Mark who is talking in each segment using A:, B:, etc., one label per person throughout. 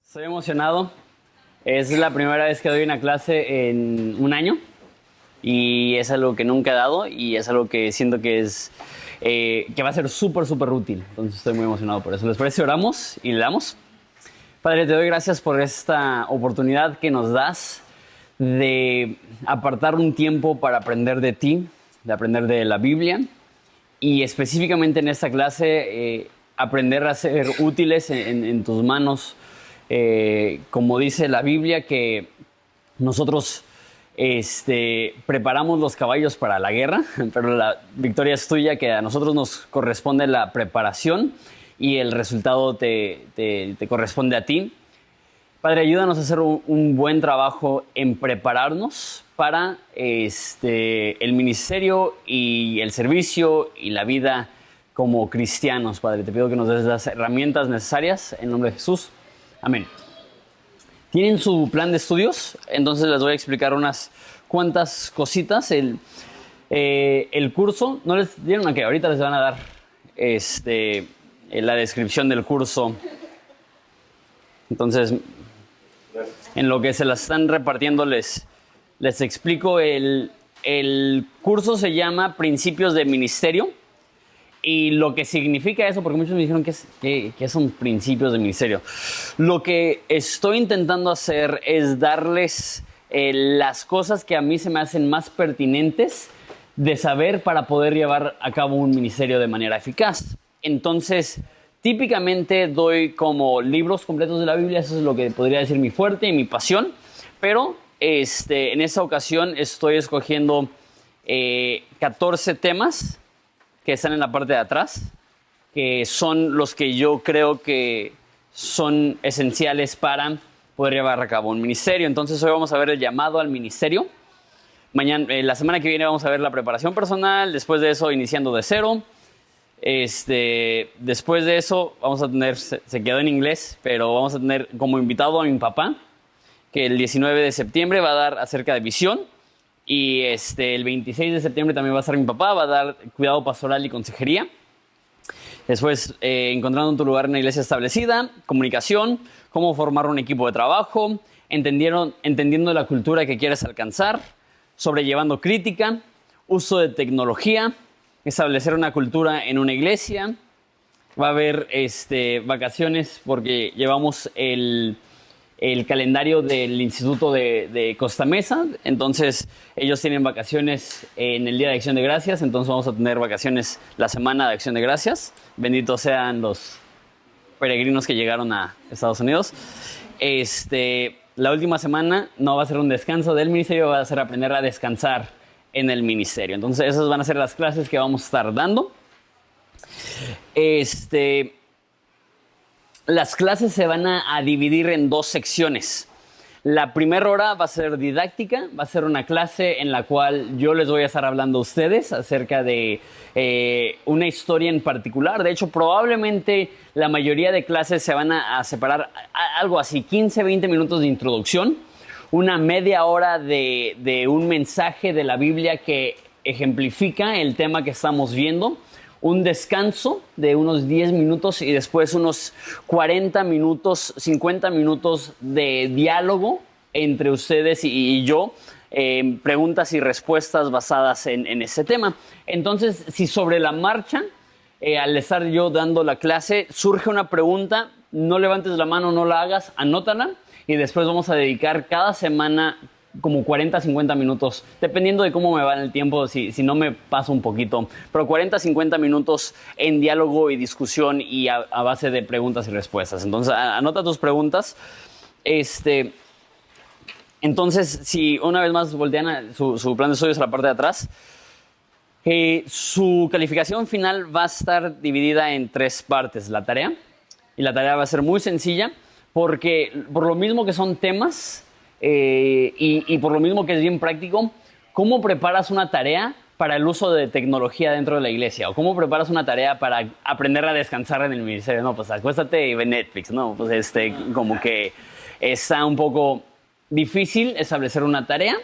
A: Estoy emocionado. Es la primera vez que doy una clase en un año y es algo que nunca he dado y es algo que siento que que va a ser súper útil. Entonces estoy muy emocionado por eso. ¿Les parece? Oramos y le damos. Padre, te doy gracias por esta oportunidad que nos das de apartar un tiempo para aprender de ti, de aprender de la Biblia y específicamente en esta clase aprender a ser útiles en tus manos. Como dice la Biblia, que nosotros preparamos los caballos para la guerra, pero la victoria es tuya, que a nosotros nos corresponde la preparación y el resultado te corresponde a ti. Padre, ayúdanos a hacer un buen trabajo en prepararnos para el ministerio y el servicio y la vida como cristianos. Padre, te pido que nos des las herramientas necesarias en nombre de Jesús. Amén. ¿Tienen su plan de estudios? Entonces les voy a explicar unas cuantas cositas. El curso, ¿no les dieron a qué? Ahorita les van a dar la descripción del curso. Entonces, en lo que se las están repartiendo les explico. El curso se llama Principios de Ministerio. Y lo que significa eso, porque muchos me dijeron que son principios de ministerio. Lo que estoy intentando hacer es darles las cosas que a mí se me hacen más pertinentes de saber para poder llevar a cabo un ministerio de manera eficaz. Entonces, típicamente doy como libros completos de la Biblia. Eso es lo que podría decir mi fuerte y mi pasión. Pero en esta ocasión estoy escogiendo 14 temas que están en la parte de atrás, que son los que yo creo que son esenciales para poder llevar a cabo un ministerio. Entonces hoy vamos a ver el llamado al ministerio. La semana que viene vamos a ver la preparación personal. Después de eso, iniciando de cero. Después de eso vamos a tener, se quedó en inglés, pero vamos a tener como invitado a mi papá, que el 19 de septiembre va a dar acerca de visión. Y el 26 de septiembre también va a estar mi papá, va a dar cuidado pastoral y consejería. Después, encontrando tu lugar en una iglesia establecida, comunicación, cómo formar un equipo de trabajo, entendiendo la cultura que quieres alcanzar, sobrellevando crítica, uso de tecnología, establecer una cultura en una iglesia. Va a haber vacaciones porque llevamos el calendario del Instituto de Costa Mesa. Entonces ellos tienen vacaciones en el Día de Acción de Gracias, entonces vamos a tener vacaciones la semana de Acción de Gracias. Benditos sean los peregrinos que llegaron a Estados Unidos. La última semana no va a ser un descanso del ministerio, va a ser aprender a descansar en el ministerio. Entonces esas van a ser las clases que vamos a estar dando. Las clases se van a dividir en dos secciones. La primera hora va a ser didáctica, va a ser una clase en la cual yo les voy a estar hablando a ustedes acerca de una historia en particular. De hecho, probablemente la mayoría de clases se van a separar algo así, 15-20 minutos de introducción, una media hora de un mensaje de la Biblia que ejemplifica el tema que estamos viendo, un descanso de unos 10 minutos y después unos 40 minutos, 50 minutos de diálogo entre ustedes y yo, preguntas y respuestas basadas en ese tema. Entonces, si sobre la marcha, al estar yo dando la clase, surge una pregunta, no levantes la mano, no la hagas, anótala y después vamos a dedicar cada semana como 40-50 minutos, dependiendo de cómo me va en el tiempo, si no me paso un poquito, pero 40-50 minutos en diálogo y discusión y a base de preguntas y respuestas. Entonces, anota tus preguntas. Entonces, si una vez más voltean su plan de estudios a la parte de atrás, su calificación final va a estar dividida en 3 partes. La tarea, y la tarea va a ser muy sencilla, porque por lo mismo que son temas, y por lo mismo que es bien práctico, ¿cómo preparas una tarea para el uso de tecnología dentro de la iglesia? ¿O cómo preparas una tarea para aprender a descansar en el ministerio? No, pues acuéstate y ve Netflix, ¿no? Pues como que está un poco difícil establecer una tarea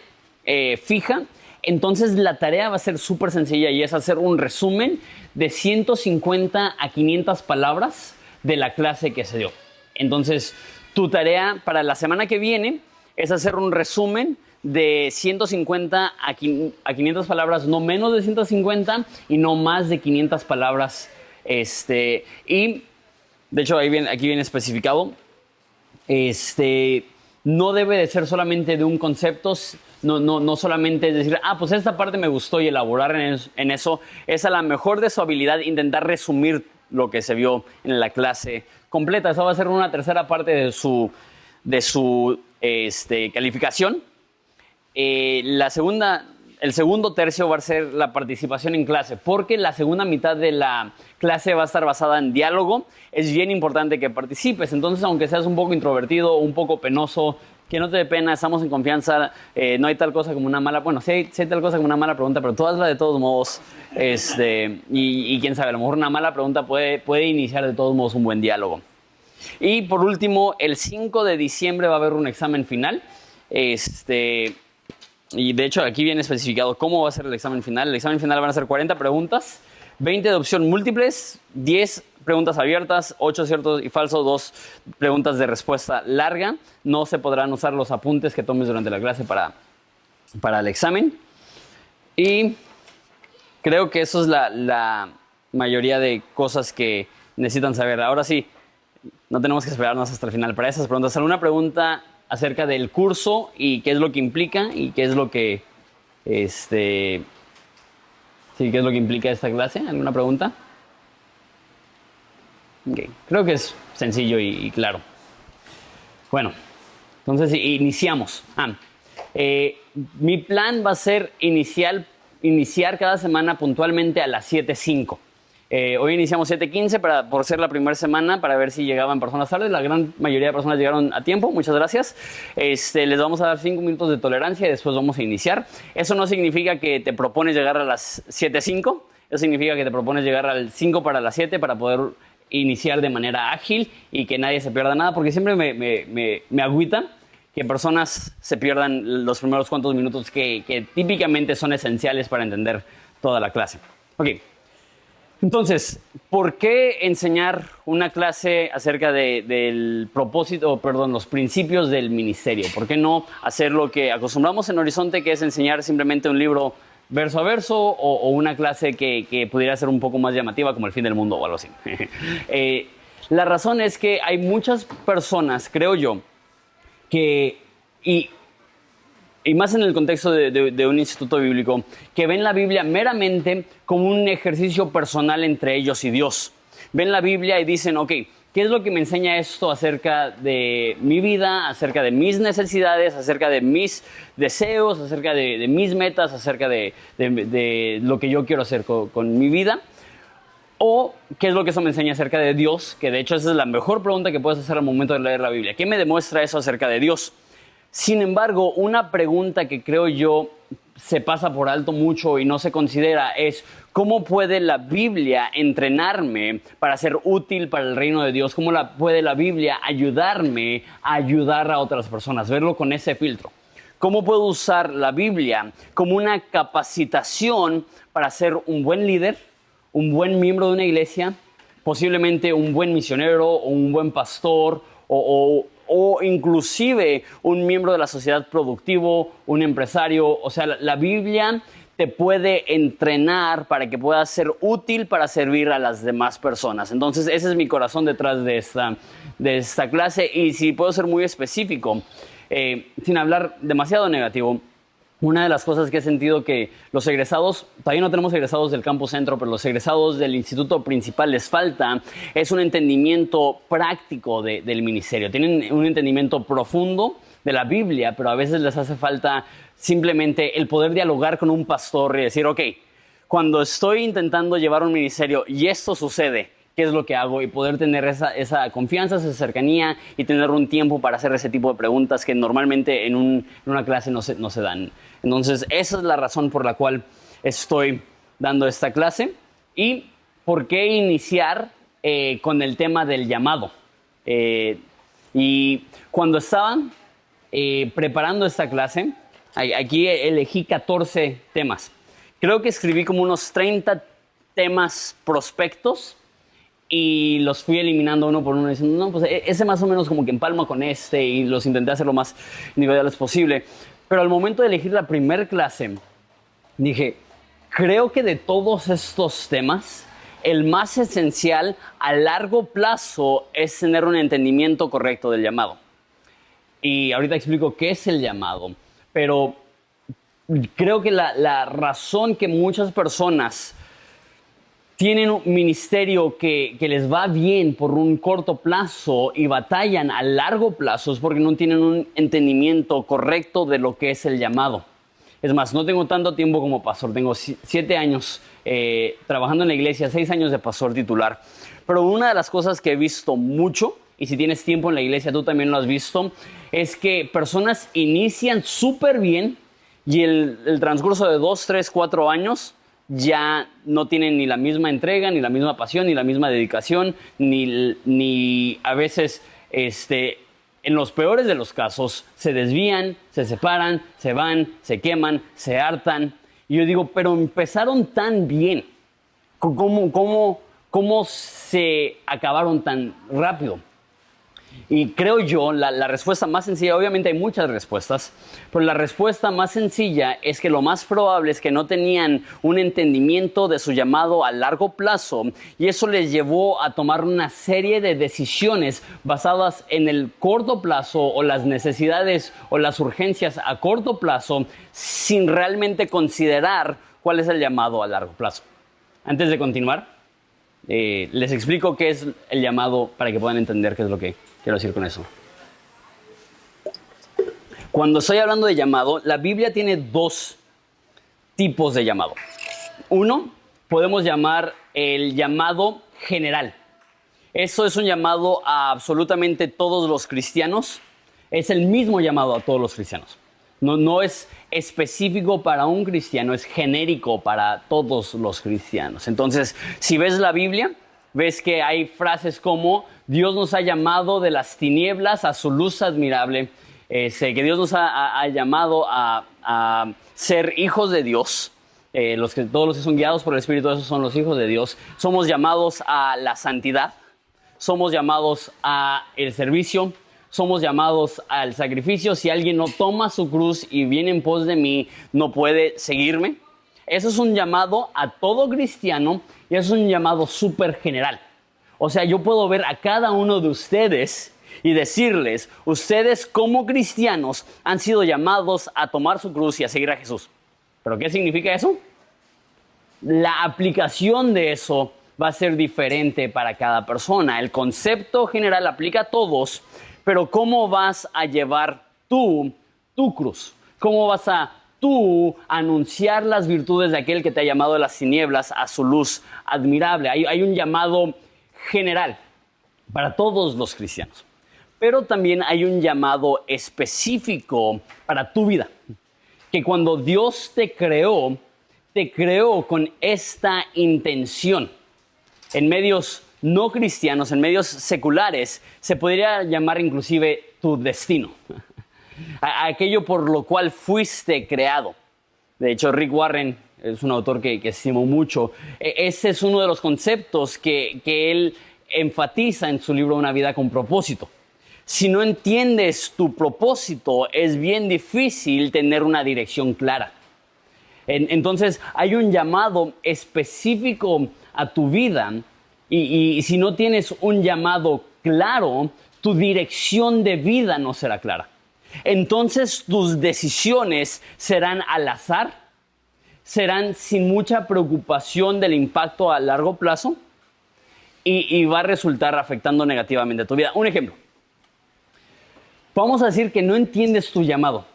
A: fija. Entonces la tarea va a ser súper sencilla y es hacer un resumen de 150 a 500 palabras de la clase que se dio. Entonces, Tu tarea para la semana que viene es hacer un resumen de 150 a 500 palabras, no menos de 150 y no más de 500 palabras. Y de hecho aquí viene especificado. No debe de ser solamente de un concepto, no solamente es decir, pues esta parte me gustó y elaborar en eso. Es a la mejor de su habilidad intentar resumir lo que se vio en la clase completa. Eso va a ser una tercera parte de su calificación. El segundo tercio va a ser la participación en clase, porque la segunda mitad de la clase va a estar basada en diálogo. Es bien importante que participes. Entonces, aunque seas un poco introvertido, un poco penoso, que no te dé pena, estamos en confianza, no hay tal cosa como una mala... Bueno, sí hay tal cosa como una mala pregunta, pero tú hazla de todos modos. Y quién sabe, a lo mejor una mala pregunta puede iniciar de todos modos un buen diálogo. Y por último, el 5 de diciembre va a haber un examen final. Y de hecho aquí viene especificado cómo va a ser el examen final. El examen final van a ser 40 preguntas, 20 de opción múltiples, 10 preguntas abiertas, 8 ciertos y falsos, 2 preguntas de respuesta larga. No se podrán usar los apuntes que tomes durante la clase para el examen. Y creo que eso es la mayoría de cosas que necesitan saber. Ahora sí, no tenemos que esperarnos hasta el final para esas preguntas. ¿Alguna pregunta acerca del curso y qué es lo que implica y qué es lo que qué es lo que implica esta clase? ¿Alguna pregunta? Okay. Creo que es sencillo y claro. Bueno, entonces iniciamos. Mi plan va a ser iniciar cada semana puntualmente a las 7:05. Hoy iniciamos 7:15 por ser la primera semana, para ver si llegaban personas tarde. La gran mayoría de personas llegaron a tiempo, muchas gracias. Les vamos a dar 5 minutos de tolerancia y después vamos a iniciar. Eso no significa que te propones llegar a las 7:05, eso significa que te propones llegar al 5 para las 7 para poder iniciar de manera ágil y que nadie se pierda nada, porque siempre me agüita que personas se pierdan los primeros cuantos minutos que típicamente son esenciales para entender toda la clase. Ok. Entonces, ¿por qué enseñar una clase acerca del propósito, los principios del ministerio? ¿Por qué no hacer lo que acostumbramos en Horizonte, que es enseñar simplemente un libro verso a verso o una clase que pudiera ser un poco más llamativa, como El fin del mundo o algo así? La razón es que hay muchas personas, creo yo, y más en el contexto de un instituto bíblico, que ven la Biblia meramente como un ejercicio personal entre ellos y Dios. Ven la Biblia y dicen, ok, ¿qué es lo que me enseña esto acerca de mi vida, acerca de mis necesidades, acerca de mis deseos, acerca de mis metas, acerca de lo que yo quiero hacer con mi vida? ¿O qué es lo que eso me enseña acerca de Dios? Que de hecho esa es la mejor pregunta que puedes hacer al momento de leer la Biblia. ¿Qué me demuestra eso acerca de Dios? Sin embargo, una pregunta que creo yo se pasa por alto mucho y no se considera es ¿cómo puede la Biblia entrenarme para ser útil para el reino de Dios? ¿Cómo puede la Biblia ayudarme a ayudar a otras personas? Verlo con ese filtro. ¿Cómo puedo usar la Biblia como una capacitación para ser un buen líder, un buen miembro de una iglesia, posiblemente un buen misionero o un buen pastor o inclusive un miembro de la sociedad productivo, un empresario? O sea, la Biblia te puede entrenar para que puedas ser útil para servir a las demás personas. Entonces, ese es mi corazón detrás de esta clase. Y si puedo ser muy específico, sin hablar demasiado negativo, una de las cosas que he sentido que los egresados, todavía no tenemos egresados del campus centro, pero los egresados del instituto principal les falta, es un entendimiento práctico del ministerio. Tienen un entendimiento profundo de la Biblia, pero a veces les hace falta simplemente el poder dialogar con un pastor y decir, ok, cuando estoy intentando llevar un ministerio y esto sucede, ¿qué es lo que hago? Y poder tener esa confianza, esa cercanía y tener un tiempo para hacer ese tipo de preguntas que normalmente en una clase no se dan. Entonces, esa es la razón por la cual estoy dando esta clase. ¿Y por qué iniciar con el tema del llamado? Y cuando estaba preparando esta clase, aquí elegí 14 temas. Creo que escribí como unos 30 temas prospectos. y los fui eliminando uno por uno, diciendo, no, pues ese más o menos como que empalma con este, y los intenté hacer lo más individuales posible. Pero al momento de elegir la primer clase, dije, creo que de todos estos temas, el más esencial a largo plazo es tener un entendimiento correcto del llamado. Y ahorita explico qué es el llamado, pero creo que la razón que muchas personas tienen un ministerio que les va bien por un corto plazo y batallan a largo plazo es porque no tienen un entendimiento correcto de lo que es el llamado. Es más, no tengo tanto tiempo como pastor, tengo 7 años trabajando en la iglesia, 6 años de pastor titular. Pero una de las cosas que he visto mucho, y si tienes tiempo en la iglesia tú también lo has visto, es que personas inician súper bien y el transcurso de 2, 3, 4 años ya no tienen ni la misma entrega, ni la misma pasión, ni la misma dedicación, ni a veces, en los peores de los casos, se desvían, se separan, se van, se queman, se hartan. Y yo digo, pero empezaron tan bien, ¿cómo se acabaron tan rápido? Y creo yo, la respuesta más sencilla, obviamente hay muchas respuestas, pero la respuesta más sencilla es que lo más probable es que no tenían un entendimiento de su llamado a largo plazo, y eso les llevó a tomar una serie de decisiones basadas en el corto plazo o las necesidades o las urgencias a corto plazo, sin realmente considerar cuál es el llamado a largo plazo. Antes de continuar, les explico qué es el llamado para que puedan entender qué es lo que quiero decir con eso. Cuando estoy hablando de llamado, la Biblia tiene 2 tipos de llamado. Uno, podemos llamar el llamado general. Eso es un llamado a absolutamente todos los cristianos. Es el mismo llamado a todos los cristianos. No es específico para un cristiano, es genérico para todos los cristianos. Entonces, si ves la Biblia, ves que hay frases como Dios nos ha llamado de las tinieblas a su luz admirable, que Dios nos ha llamado a ser hijos de Dios. Todos los que son guiados por el Espíritu, esos son los hijos de Dios. Somos llamados a la santidad, somos llamados a el servicio, somos llamados al sacrificio. Si alguien no toma su cruz y viene en pos de mí, no puede seguirme. Eso es un llamado a todo cristiano, y eso es un llamado súper general. O sea, yo puedo ver a cada uno de ustedes y decirles, ustedes como cristianos han sido llamados a tomar su cruz y a seguir a Jesús. ¿Pero qué significa eso? La aplicación de eso va a ser diferente para cada persona. El concepto general aplica a todos, pero ¿cómo vas a llevar tú tu cruz? ¿Cómo vas a tú anunciar las virtudes de aquel que te ha llamado de las tinieblas a su luz admirable? Hay un llamado general para todos los cristianos, pero también hay un llamado específico para tu vida, que cuando Dios te creó con esta intención. En medios no cristianos, en medios seculares, se podría llamar inclusive tu destino, aquello por lo cual fuiste creado. De hecho, Rick Warren es un autor que estimo mucho. Ese es uno de los conceptos que él enfatiza en su libro Una vida con propósito. Si no entiendes tu propósito, es bien difícil tener una dirección clara. Entonces, hay un llamado específico a tu vida, y si no tienes un llamado claro, tu dirección de vida no será clara. Entonces, tus decisiones serán al azar, serán sin mucha preocupación del impacto a largo plazo, y va a resultar afectando negativamente tu vida. Un ejemplo. Vamos a decir que no entiendes tu llamado.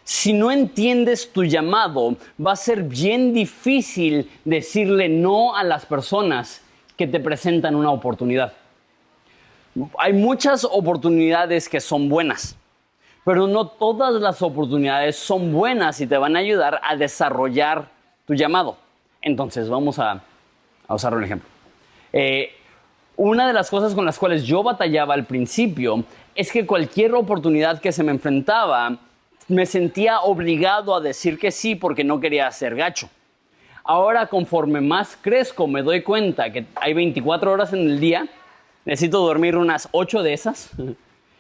A: Si no entiendes tu llamado, va a ser bien difícil decirle no a las personas que te presentan una oportunidad. Hay muchas oportunidades que son buenas, pero no todas las oportunidades son buenas y te van a ayudar a desarrollar tu llamado. Entonces, vamos a usar un ejemplo. Una de las cosas con las cuales yo batallaba al principio es que cualquier oportunidad que se me enfrentaba, me sentía obligado a decir que sí porque no quería ser gacho. Ahora, conforme más crezco, me doy cuenta que hay 24 horas en el día, necesito dormir unas 8 de esas,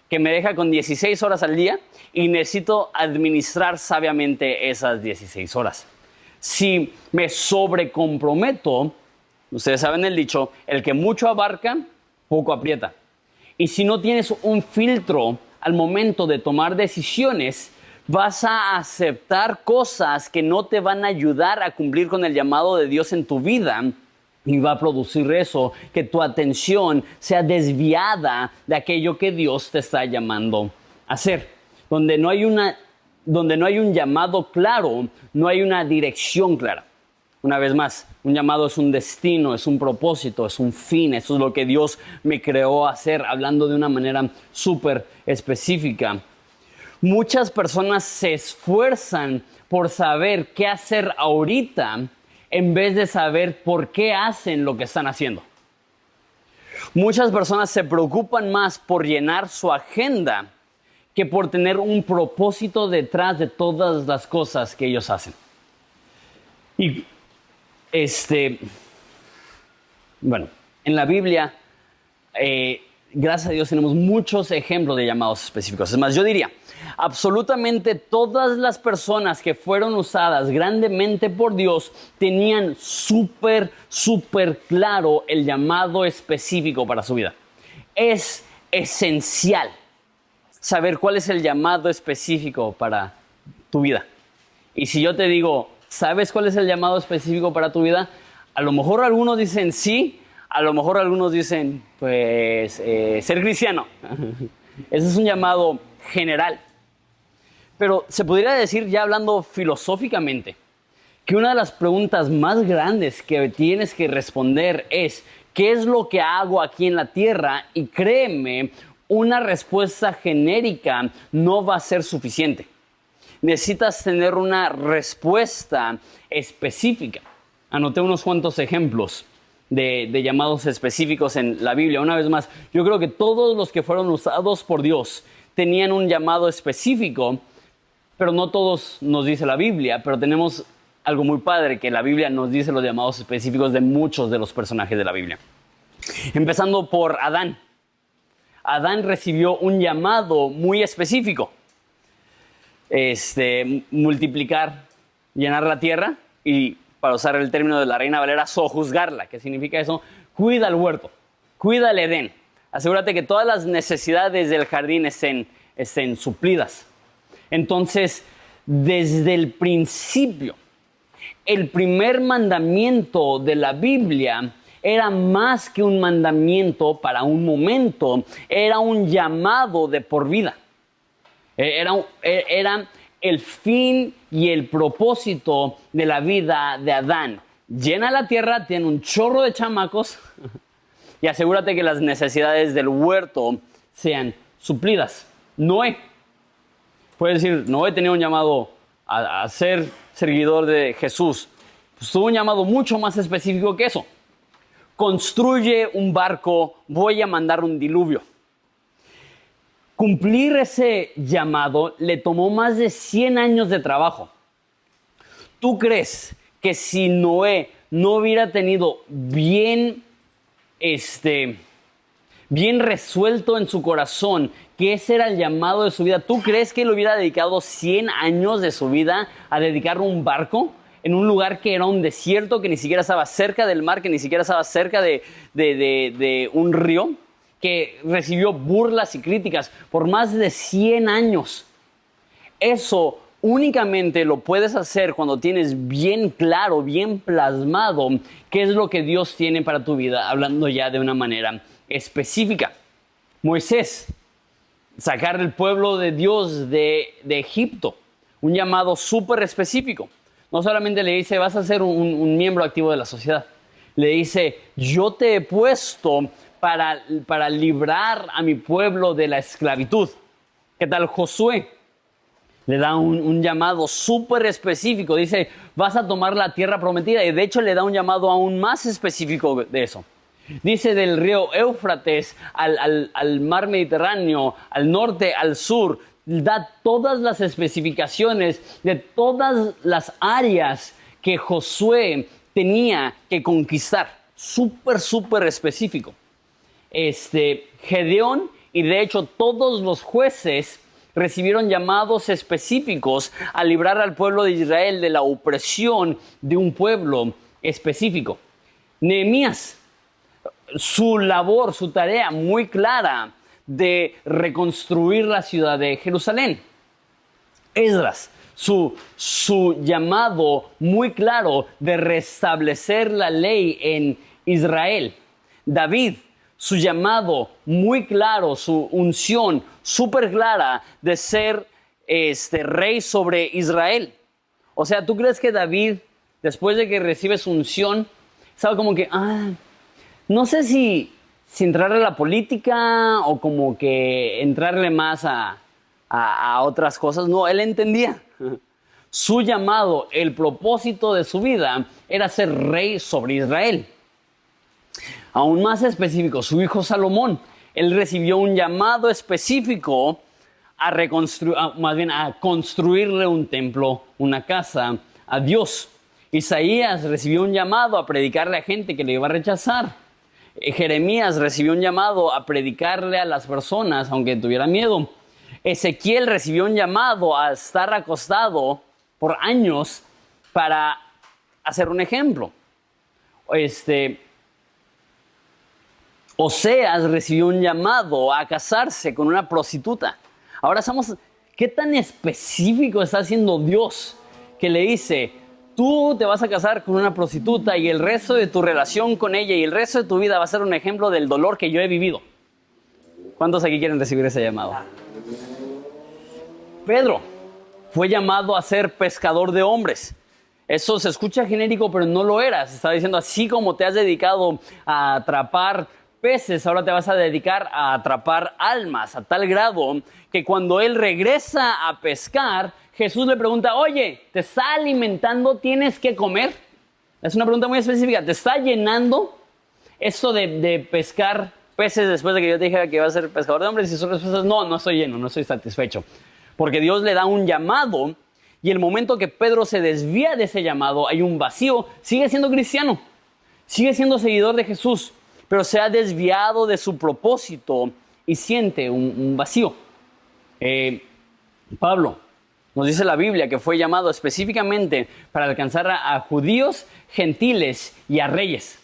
A: que me deja con 16 horas al día, y necesito administrar sabiamente esas 16 horas. Si me sobrecomprometo, ustedes saben el dicho, el que mucho abarca, poco aprieta. Y si no tienes un filtro al momento de tomar decisiones, vas a aceptar cosas que no te van a ayudar a cumplir con el llamado de Dios en tu vida, y va a producir eso, que tu atención sea desviada de aquello que Dios te está llamando a hacer. Donde no hay un llamado claro, no hay una dirección clara. Una vez más, un llamado es un destino, es un propósito, es un fin. Eso es lo que Dios me creó a hacer, hablando de una manera súper específica. Muchas personas se esfuerzan por saber qué hacer ahorita en vez de saber por qué hacen lo que están haciendo. Muchas personas se preocupan más por llenar su agenda que por tener un propósito detrás de todas las cosas que ellos hacen. Y bueno, en la Biblia, gracias a Dios tenemos muchos ejemplos de llamados específicos. Es más, yo diría, absolutamente todas las personas que fueron usadas grandemente por Dios tenían súper claro el llamado específico para su vida. Es esencial saber cuál es el llamado específico para tu vida. Y si yo te digo, ¿sabes cuál es el llamado específico para tu vida? A lo mejor algunos dicen sí, a lo mejor algunos dicen, pues, ser cristiano. Ese es un llamado general. Pero se podría decir, ya hablando filosóficamente, que una de las preguntas más grandes que tienes que responder es, ¿qué es lo que hago aquí en la tierra? Y créeme, una respuesta genérica no va a ser suficiente. Necesitas tener una respuesta específica. Anoté unos cuantos ejemplos de llamados específicos en la Biblia. Una vez más, yo creo que todos los que fueron usados por Dios tenían un llamado específico, pero no todos nos dice la Biblia, pero tenemos algo muy padre, que la Biblia nos dice los llamados específicos de muchos de los personajes de la Biblia. Empezando por Adán. Adán recibió un llamado muy específico. Multiplicar, llenar la tierra, y para usar el término de la Reina Valera, sojuzgarla. ¿Qué significa eso? Cuida el huerto, cuida el Edén. Asegúrate que todas las necesidades del jardín estén suplidas. Entonces, desde el principio, el primer mandamiento de la Biblia era más que un mandamiento para un momento, era un llamado de por vida. Era el fin y el propósito de la vida de Adán. Llena la tierra, tiene un chorro de chamacos y asegúrate que las necesidades del huerto sean suplidas. Noé. Puedes decir, Noé tenía un llamado a ser seguidor de Jesús. Pues tuvo un llamado mucho más específico que eso. Construye un barco, voy a mandar un diluvio. Cumplir ese llamado le tomó más de 100 años de trabajo. ¿Tú crees que si Noé no hubiera tenido bien resuelto en su corazón que ese era el llamado de su vida, ¿tú crees que él hubiera dedicado 100 años de su vida a dedicar un barco en un lugar que era un desierto, que ni siquiera estaba cerca del mar, que ni siquiera estaba cerca de un río, que recibió burlas y críticas por más de 100 años? Eso únicamente lo puedes hacer cuando tienes bien claro, bien plasmado qué es lo que Dios tiene para tu vida, hablando ya de una manera específica. Moisés, sacar el pueblo de Dios de Egipto, un llamado súper específico. No solamente le dice, vas a ser un miembro activo de la sociedad. Le dice, yo te he puesto para librar a mi pueblo de la esclavitud. ¿Qué tal Josué? Le da un llamado súper específico. Dice, vas a tomar la tierra prometida. Y de hecho le da un llamado aún más específico de eso. Dice, del río Éufrates al mar Mediterráneo, al norte, al sur. Da todas las especificaciones de todas las áreas que Josué tenía que conquistar. Súper específico. Gedeón y de hecho todos los jueces recibieron llamados específicos a librar al pueblo de Israel de la opresión de un pueblo específico. Nehemías, su labor, su tarea muy clara de reconstruir la ciudad de Jerusalén. Esdras, su llamado muy claro de restablecer la ley en Israel. David, su llamado muy claro, su unción súper clara de ser rey sobre Israel. O sea, ¿tú crees que David, después de que recibe su unción, estaba como que, no sé si entrarle a la política o como que entrarle más a otras cosas? No, él entendía. Su llamado, el propósito de su vida era ser rey sobre Israel. Aún más específico, su hijo Salomón, él recibió un llamado específico a construirle un templo, una casa a Dios. Isaías recibió un llamado a predicarle a gente que le iba a rechazar. Jeremías recibió un llamado a predicarle a las personas aunque tuviera miedo. Ezequiel recibió un llamado a estar acostado por años para hacer un ejemplo. Oseas recibió un llamado a casarse con una prostituta. Ahora ¿qué tan específico está haciendo Dios que le dice, tú te vas a casar con una prostituta y el resto de tu relación con ella y el resto de tu vida va a ser un ejemplo del dolor que yo he vivido? ¿Cuántos aquí quieren recibir ese llamado? Pedro fue llamado a ser pescador de hombres. Eso se escucha genérico, pero no lo era. Se está diciendo, así como te has dedicado a atrapar peces, ahora te vas a dedicar a atrapar almas, a tal grado que cuando él regresa a pescar, Jesús le pregunta, oye, ¿te está alimentando? ¿Tienes que comer? Es una pregunta muy específica. ¿Te está llenando esto de pescar peces después de que yo te dije que iba a ser pescador de hombres? Y sus respuestas, no estoy lleno, no estoy satisfecho. Porque Dios le da un llamado y el momento que Pedro se desvía de ese llamado, hay un vacío. Sigue siendo cristiano, sigue siendo seguidor de Jesús, pero se ha desviado de su propósito y siente un vacío. Pablo, nos dice la Biblia que fue llamado específicamente para alcanzar a judíos, gentiles y a reyes.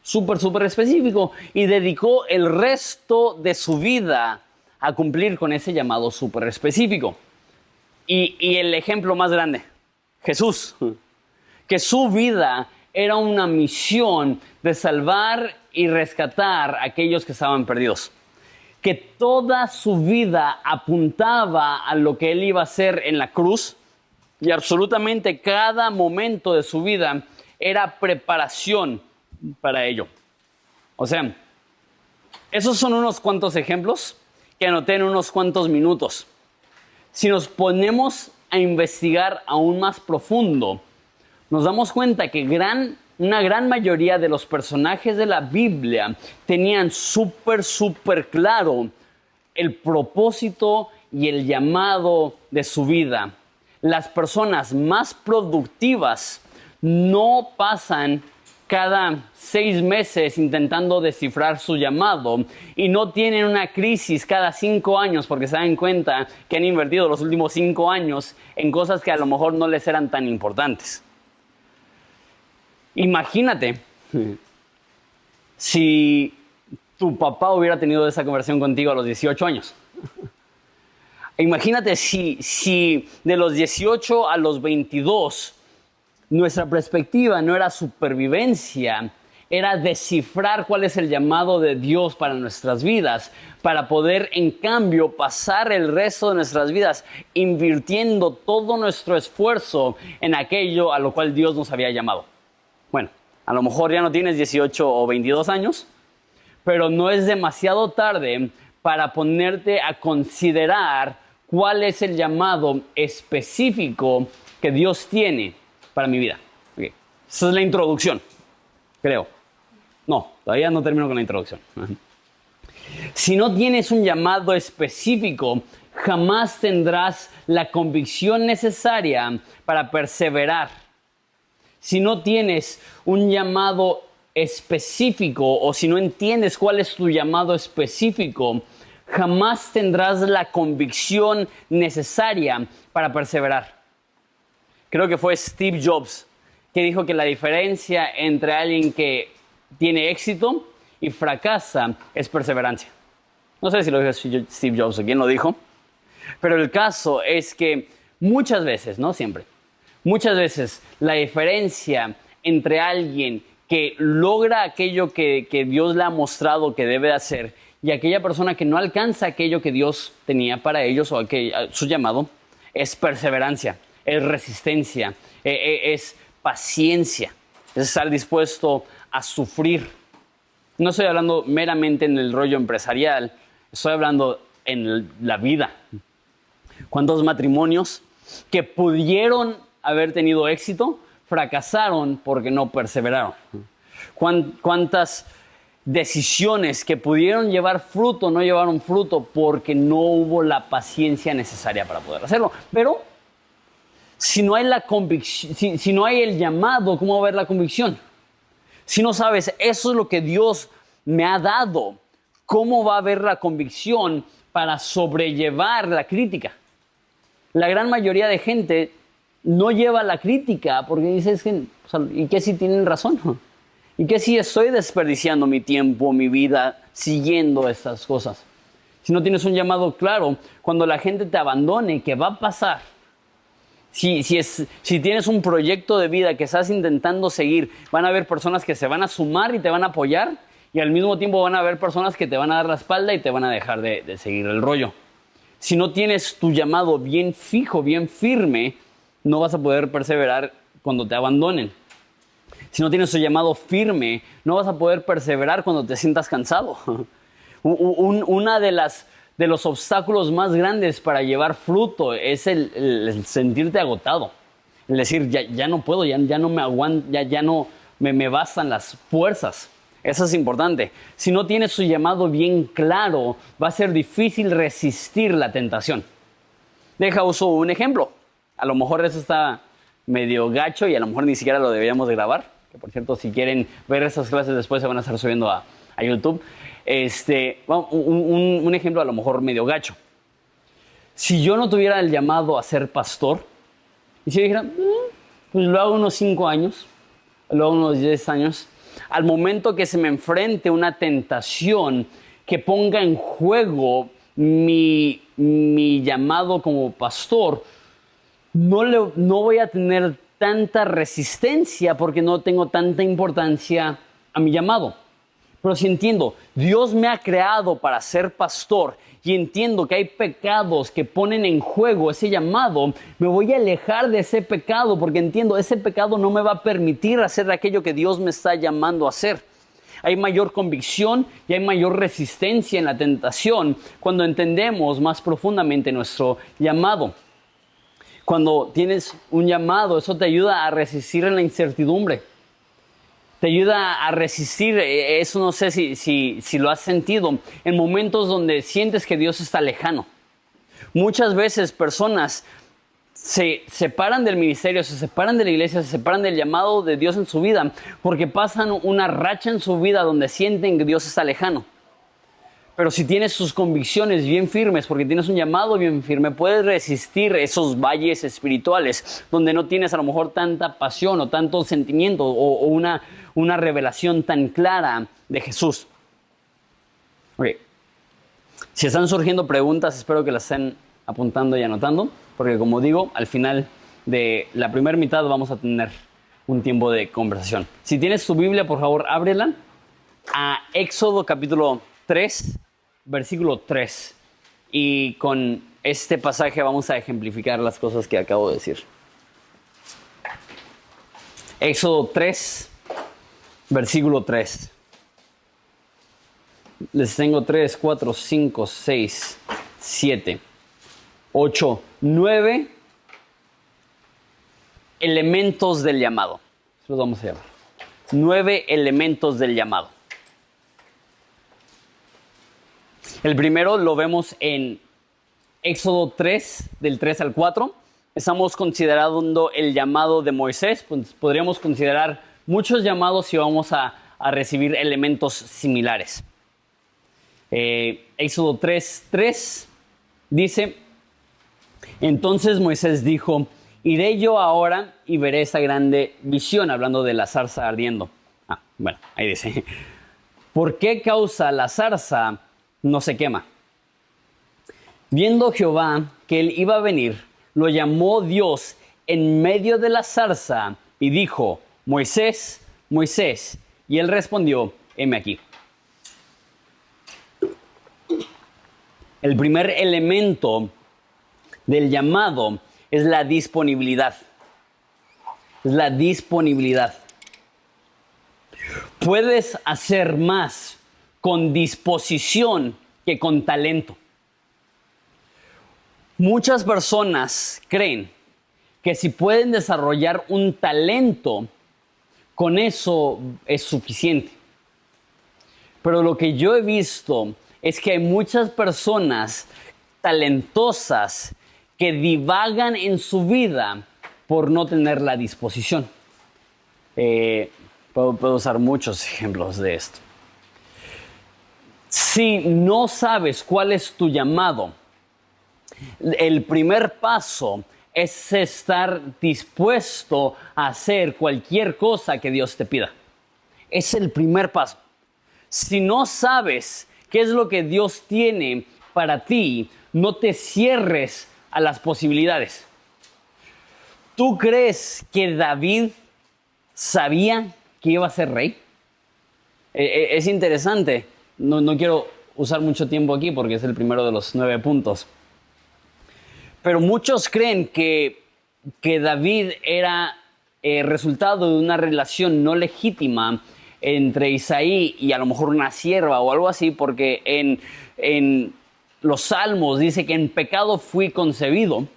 A: Súper específico. Y dedicó el resto de su vida a cumplir con ese llamado súper específico. Y el ejemplo más grande, Jesús, que su vida era una misión de salvar y rescatar a aquellos que estaban perdidos. Que toda su vida apuntaba a lo que él iba a hacer en la cruz y absolutamente cada momento de su vida era preparación para ello. O sea, esos son unos cuantos ejemplos que anoté en unos cuantos minutos. Si nos ponemos a investigar aún más profundo, nos damos cuenta que una gran mayoría de los personajes de la Biblia tenían súper claro el propósito y el llamado de su vida. Las personas más productivas no pasan cada 6 meses intentando descifrar su llamado y no tienen una crisis cada 5 años porque se dan cuenta que han invertido los últimos 5 años en cosas que a lo mejor no les eran tan importantes. Imagínate si tu papá hubiera tenido esa conversación contigo a los 18 años. Imagínate si de los 18 a los 22 nuestra perspectiva no era supervivencia, era descifrar cuál es el llamado de Dios para nuestras vidas, para poder en cambio pasar el resto de nuestras vidas invirtiendo todo nuestro esfuerzo en aquello a lo cual Dios nos había llamado. Bueno, a lo mejor ya no tienes 18 o 22 años, pero no es demasiado tarde para ponerte a considerar cuál es el llamado específico que Dios tiene para mi vida. Okay. Esa es la introducción, creo. No, todavía no termino con la introducción. Si no tienes un llamado específico, jamás tendrás la convicción necesaria para perseverar si no tienes un llamado específico o si no entiendes cuál es tu llamado específico, jamás tendrás la convicción necesaria para perseverar. Creo que fue Steve Jobs que dijo que la diferencia entre alguien que tiene éxito y fracasa es perseverancia. No sé si lo dijo Steve Jobs o quién lo dijo, pero el caso es que muchas veces, no siempre, muchas veces la diferencia entre alguien que logra aquello que Dios le ha mostrado que debe hacer y aquella persona que no alcanza aquello que Dios tenía para ellos o su llamado, es perseverancia, es resistencia, es paciencia, es estar dispuesto a sufrir. No estoy hablando meramente en el rollo empresarial, estoy hablando en la vida. ¿Cuántos matrimonios que pudieron haber tenido éxito fracasaron porque no perseveraron? ¿Cuántas decisiones que pudieron llevar fruto no llevaron fruto porque no hubo la paciencia necesaria para poder hacerlo? Pero si no hay la convicción, si no hay el llamado, ¿cómo va a haber la convicción? Si no sabes, eso es lo que Dios me ha dado, ¿cómo va a haber la convicción para sobrellevar la crítica? La gran mayoría de gente no lleva la crítica porque dice, ¿y qué si tienen razón? ¿Y qué si estoy desperdiciando mi tiempo, mi vida, siguiendo estas cosas? Si no tienes un llamado claro, cuando la gente te abandone, ¿qué va a pasar? Si tienes un proyecto de vida que estás intentando seguir, van a haber personas que se van a sumar y te van a apoyar, y al mismo tiempo van a haber personas que te van a dar la espalda y te van a dejar de seguir el rollo. Si no tienes tu llamado bien fijo, bien firme, no vas a poder perseverar cuando te abandonen. Si no tienes tu llamado firme, no vas a poder perseverar cuando te sientas cansado. Una de los obstáculos más grandes para llevar fruto es el sentirte agotado. El decir, ya no puedo, ya no me aguanto, ya no me bastan las fuerzas. Eso es importante. Si no tienes tu llamado bien claro, va a ser difícil resistir la tentación. Uso un ejemplo. A lo mejor eso está medio gacho y a lo mejor ni siquiera lo deberíamos de grabar. Que por cierto, si quieren ver esas clases después se van a estar subiendo a YouTube. Un ejemplo a lo mejor medio gacho. Si yo no tuviera el llamado a ser pastor, y si yo dijera, pues lo hago unos 5 años, lo hago unos 10 años, al momento que se me enfrente una tentación que ponga en juego mi llamado como pastor, no voy a tener tanta resistencia porque no tengo tanta importancia a mi llamado. Pero si entiendo, Dios me ha creado para ser pastor y entiendo que hay pecados que ponen en juego ese llamado, me voy a alejar de ese pecado porque entiendo, ese pecado no me va a permitir hacer aquello que Dios me está llamando a hacer. Hay mayor convicción y hay mayor resistencia en la tentación cuando entendemos más profundamente nuestro llamado. Cuando tienes un llamado, eso te ayuda a resistir en la incertidumbre. Te ayuda a resistir, eso no sé si lo has sentido, en momentos donde sientes que Dios está lejano. Muchas veces personas se separan del ministerio, se separan de la iglesia, se separan del llamado de Dios en su vida porque pasan una racha en su vida donde sienten que Dios está lejano. Pero si tienes tus convicciones bien firmes, porque tienes un llamado bien firme, puedes resistir esos valles espirituales donde no tienes a lo mejor tanta pasión o tanto sentimiento o una revelación tan clara de Jesús. Okay. Si están surgiendo preguntas, espero que las estén apuntando y anotando, porque como digo, al final de la primera mitad vamos a tener un tiempo de conversación. Si tienes tu Biblia, por favor, ábrela a Éxodo capítulo 3, versículo 3. Y con este pasaje vamos a ejemplificar las cosas que acabo de decir. Éxodo 3, versículo 3. Les tengo 3, 4, 5, 6, 7, 8, 9 elementos del llamado. Los vamos a llamar. 9 elementos del llamado. El primero lo vemos en Éxodo 3, del 3 al 4, estamos considerando el llamado de Moisés, pues podríamos considerar muchos llamados y vamos a recibir elementos similares. Éxodo 3:3 dice: entonces Moisés dijo, iré yo ahora y veré esta grande visión, hablando de la zarza ardiendo. Bueno, ahí dice, ¿por qué causa la zarza no se quema? Viendo Jehová que él iba a venir, lo llamó Dios en medio de la zarza y dijo, Moisés, Moisés. Y él respondió, heme aquí. El primer elemento del llamado es la disponibilidad. Es la disponibilidad. Puedes hacer más con disposición que con talento. Muchas personas creen que si pueden desarrollar un talento, con eso es suficiente. Pero lo que yo he visto es que hay muchas personas talentosas que divagan en su vida por no tener la disposición. Puedo usar muchos ejemplos de esto. Si no sabes cuál es tu llamado, el primer paso es estar dispuesto a hacer cualquier cosa que Dios te pida. Es el primer paso. Si no sabes qué es lo que Dios tiene para ti, no te cierres a las posibilidades. ¿Tú crees que David sabía que iba a ser rey? Es interesante. No quiero usar mucho tiempo aquí porque es el primero de los 9 puntos. Pero muchos creen que David era resultado de una relación no legítima entre Isaí y a lo mejor una sierva o algo así, porque en los Salmos dice que en pecado fui concebido,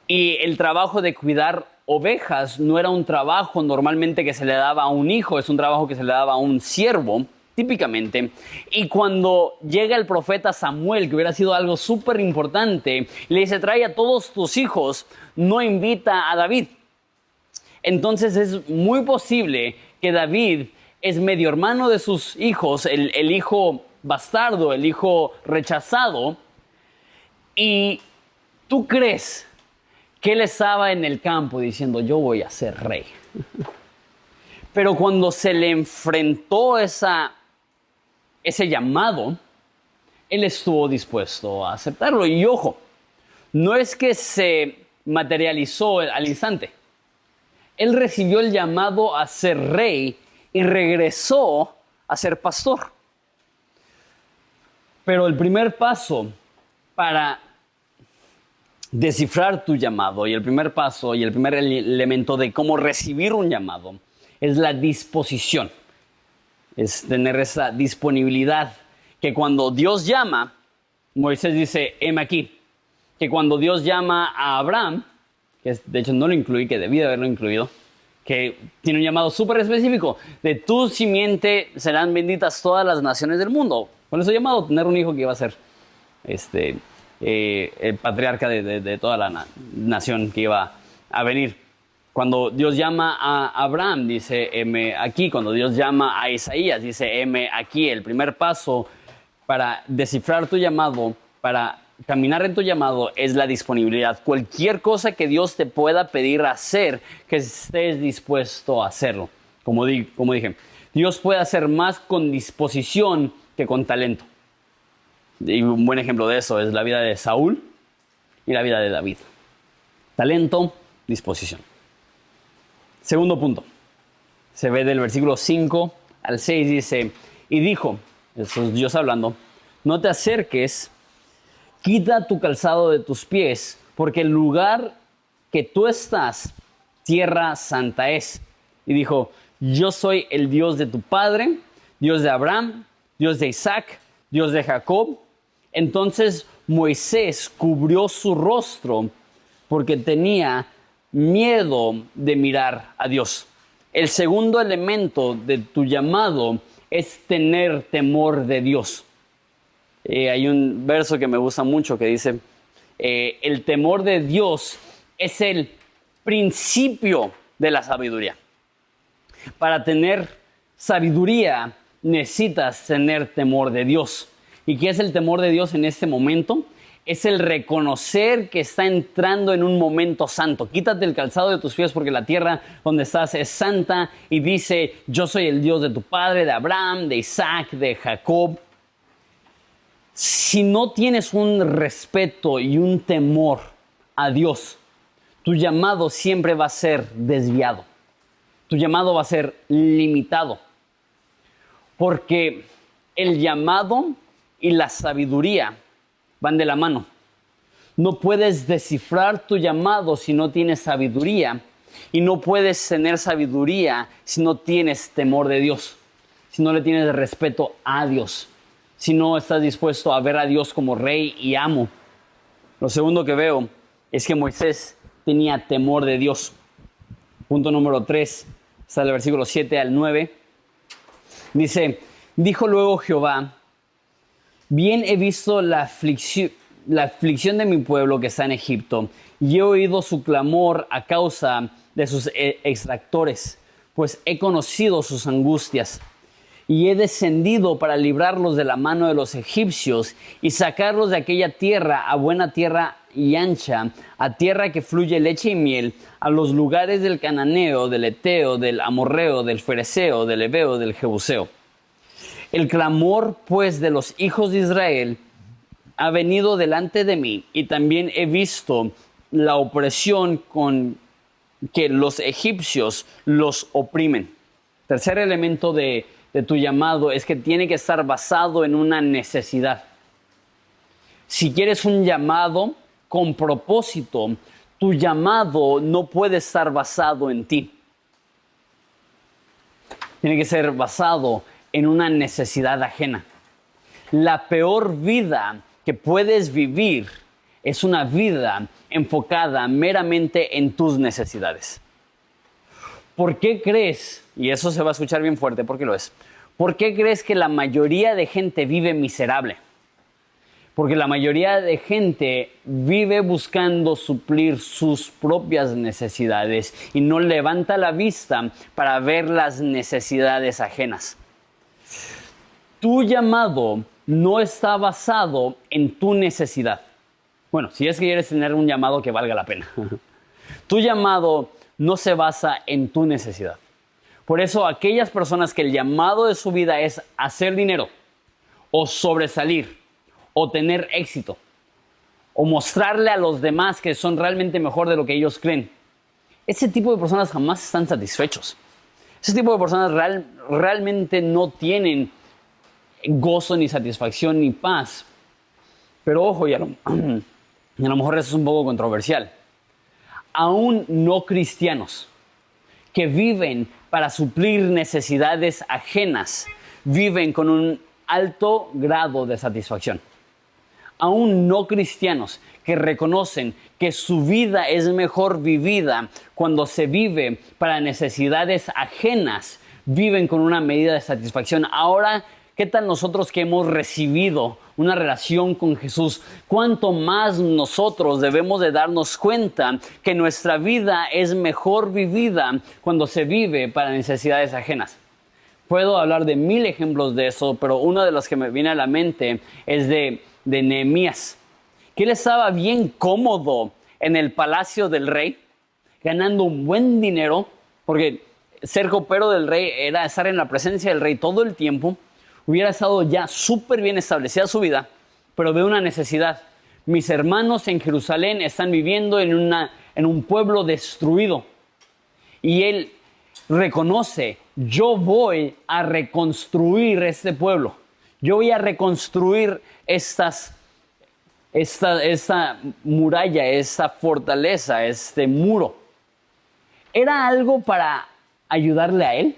A: y el trabajo de cuidar ovejas no era un trabajo normalmente que se le daba a un hijo, es un trabajo que se le daba a un siervo, típicamente. Y cuando llega el profeta Samuel, que hubiera sido algo súper importante, le dice, trae a todos tus hijos, no invita a David. Entonces es muy posible que David es medio hermano de sus hijos, el hijo bastardo, el hijo rechazado, y tú crees que él estaba en el campo diciendo, yo voy a ser rey. Pero cuando se le enfrentó ese llamado, él estuvo dispuesto a aceptarlo. Y ojo, no es que se materializó al instante. Él recibió el llamado a ser rey y regresó a ser pastor. Pero el primer paso para descifrar tu llamado y el primer paso y el primer elemento de cómo recibir un llamado es la disposición. Es tener esa disponibilidad, que cuando Dios llama, Moisés dice, heme aquí. Que cuando Dios llama a Abraham, que de hecho no lo incluí, que debí de haberlo incluido, que tiene un llamado súper específico, de tu simiente serán benditas todas las naciones del mundo. Con eso llamado, tener un hijo que iba a ser el patriarca de toda la nación que iba a venir. Cuando Dios llama a Abraham, dice, heme aquí. Cuando Dios llama a Isaías, dice, heme aquí. El primer paso para descifrar tu llamado, para caminar en tu llamado, es la disponibilidad. Cualquier cosa que Dios te pueda pedir hacer, que estés dispuesto a hacerlo. Como dije, Dios puede hacer más con disposición que con talento. Y un buen ejemplo de eso es la vida de Saúl y la vida de David. Talento, disposición. Segundo punto. Se ve del versículo 5 al 6, dice, y dijo, eso es Dios hablando, no te acerques, quita tu calzado de tus pies, porque el lugar que tú estás, tierra santa es. Y dijo, yo soy el Dios de tu padre, Dios de Abraham, Dios de Isaac, Dios de Jacob. Entonces Moisés cubrió su rostro porque tenía miedo de mirar a Dios. El segundo elemento de tu llamado es tener temor de Dios. Hay un verso que me gusta mucho que dice, el temor de Dios es el principio de la sabiduría. Para tener sabiduría necesitas tener temor de Dios. ¿Y qué es el temor de Dios en este momento? Es el reconocer que está entrando en un momento santo. Quítate el calzado de tus pies porque la tierra donde estás es santa, y dice: yo soy el Dios de tu padre, de Abraham, de Isaac, de Jacob. Si no tienes un respeto y un temor a Dios, tu llamado siempre va a ser desviado. Tu llamado va a ser limitado. Porque el llamado y la sabiduría van de la mano. No puedes descifrar tu llamado si no tienes sabiduría, y no puedes tener sabiduría si no tienes temor de Dios, si no le tienes respeto a Dios, si no estás dispuesto a ver a Dios como rey y amo. Lo segundo que veo es que Moisés tenía temor de Dios. Punto número 3, está el versículo 7 al 9. Dice: dijo luego Jehová: bien he visto la aflicción de mi pueblo que está en Egipto, y he oído su clamor a causa de sus extractores, pues he conocido sus angustias. Y he descendido para librarlos de la mano de los egipcios y sacarlos de aquella tierra a buena tierra y ancha, a tierra que fluye leche y miel, a los lugares del cananeo, del eteo, del amorreo, del fereceo, del heveo, del jebuseo. El clamor, pues, de los hijos de Israel ha venido delante de mí, y también he visto la opresión con que los egipcios los oprimen. Tercer elemento de tu llamado es que tiene que estar basado en una necesidad. Si quieres un llamado con propósito, tu llamado no puede estar basado en ti. Tiene que ser basado en una necesidad ajena. La peor vida que puedes vivir es una vida enfocada meramente en tus necesidades. ¿Por qué crees, y eso se va a escuchar bien fuerte porque lo es, por qué crees que la mayoría de gente vive miserable? Porque la mayoría de gente vive buscando suplir sus propias necesidades y no levanta la vista para ver las necesidades ajenas. Tu llamado no está basado en tu necesidad. Bueno, si es que quieres tener un llamado que valga la pena. Tu llamado no se basa en tu necesidad. Por eso aquellas personas que el llamado de su vida es hacer dinero, o sobresalir, o tener éxito, o mostrarle a los demás que son realmente mejor de lo que ellos creen, ese tipo de personas jamás están satisfechos. Ese tipo de personas realmente no tienen gozo, ni satisfacción, ni paz. Pero ojo, y a lo mejor eso es un poco controversial. Aún no cristianos que viven para suplir necesidades ajenas viven con un alto grado de satisfacción. Aún no cristianos que reconocen que su vida es mejor vivida cuando se vive para necesidades ajenas, viven con una medida de satisfacción. Ahora, ¿qué tal nosotros que hemos recibido una relación con Jesús? ¿Cuánto más nosotros debemos de darnos cuenta que nuestra vida es mejor vivida cuando se vive para necesidades ajenas? Puedo hablar de 1000 ejemplos de eso, pero uno de los que me viene a la mente es de Nehemías, que él estaba bien cómodo en el palacio del rey, ganando un buen dinero, porque ser copero del rey era estar en la presencia del rey todo el tiempo. Hubiera estado ya súper bien establecida su vida, pero ve una necesidad. Mis hermanos en Jerusalén están viviendo en un pueblo destruido. Y él reconoce: yo voy a reconstruir este pueblo. Yo voy a reconstruir esta muralla, esta fortaleza, este muro. ¿Era algo para ayudarle a él?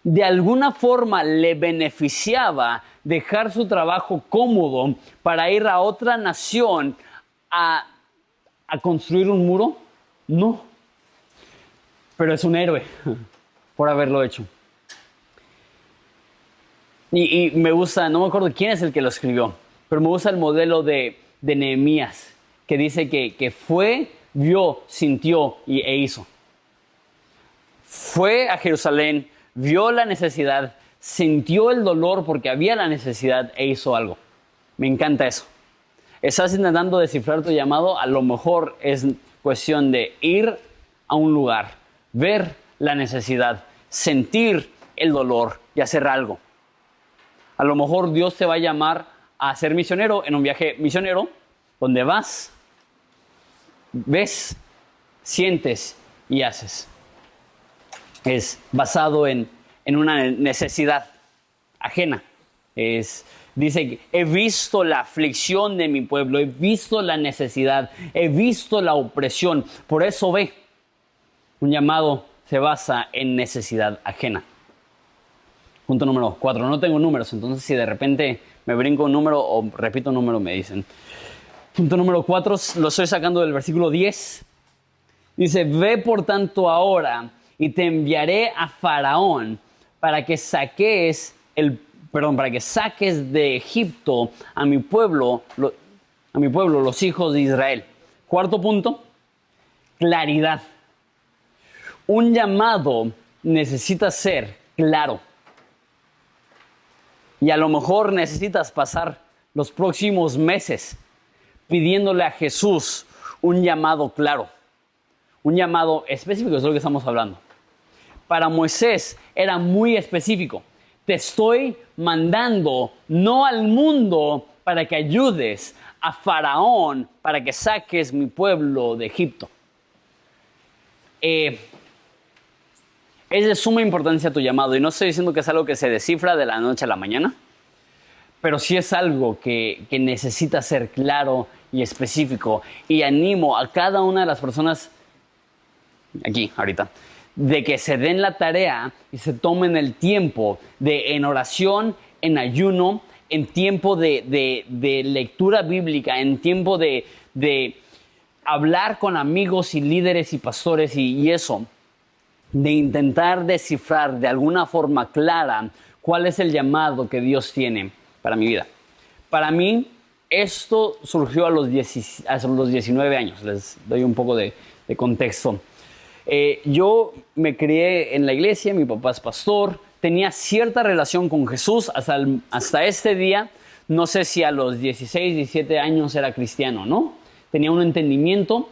A: De alguna forma le beneficiaba dejar su trabajo cómodo para ir a otra nación a construir un muro. No. Pero es un héroe por haberlo hecho. Y me gusta, no me acuerdo quién es el que lo escribió, pero me gusta el modelo de Nehemías, que dice que fue vio, sintió e hizo. Fue a Jerusalén, vio la necesidad, sintió el dolor porque había la necesidad e hizo algo. Me encanta eso. Estás intentando descifrar tu llamado, a lo mejor es cuestión de ir a un lugar, ver la necesidad, sentir el dolor y hacer algo. A lo mejor Dios te va a llamar a ser misionero en un viaje misionero, donde vas, ves, sientes y haces. Es basado en una necesidad ajena. Dice, he visto la aflicción de mi pueblo, he visto la necesidad, he visto la opresión. Por eso ve, un llamado se basa en necesidad ajena. Punto número 4. No tengo números, entonces si de repente me brinco un número o repito un número, me dicen. Punto número 4, lo estoy sacando del versículo 10. Dice, ve por tanto ahora y te enviaré a Faraón para que saques de Egipto a mi pueblo, los hijos de Israel. Cuarto punto, claridad. Un llamado necesita ser claro. Y a lo mejor necesitas pasar los próximos meses pidiéndole a Jesús un llamado claro, un llamado específico, es lo que estamos hablando. Para Moisés era muy específico. Te estoy mandando no al mundo para que ayudes a Faraón, para que saques mi pueblo de Egipto. Es de suma importancia tu llamado, y no estoy diciendo que es algo que se descifra de la noche a la mañana, pero sí es algo que necesita ser claro y específico. Y animo a cada una de las personas aquí, ahorita, de que se den la tarea y se tomen el tiempo en oración, en ayuno, en tiempo de lectura bíblica, en tiempo de hablar con amigos y líderes y pastores y eso, de intentar descifrar de alguna forma clara cuál es el llamado que Dios tiene para mi vida. Para mí, esto surgió a los 19 años. Les doy un poco de contexto. Yo me crié en la iglesia, mi papá es pastor, tenía cierta relación con Jesús hasta este día. No sé si a los 16, 17 años era cristiano, ¿no? Tenía un entendimiento.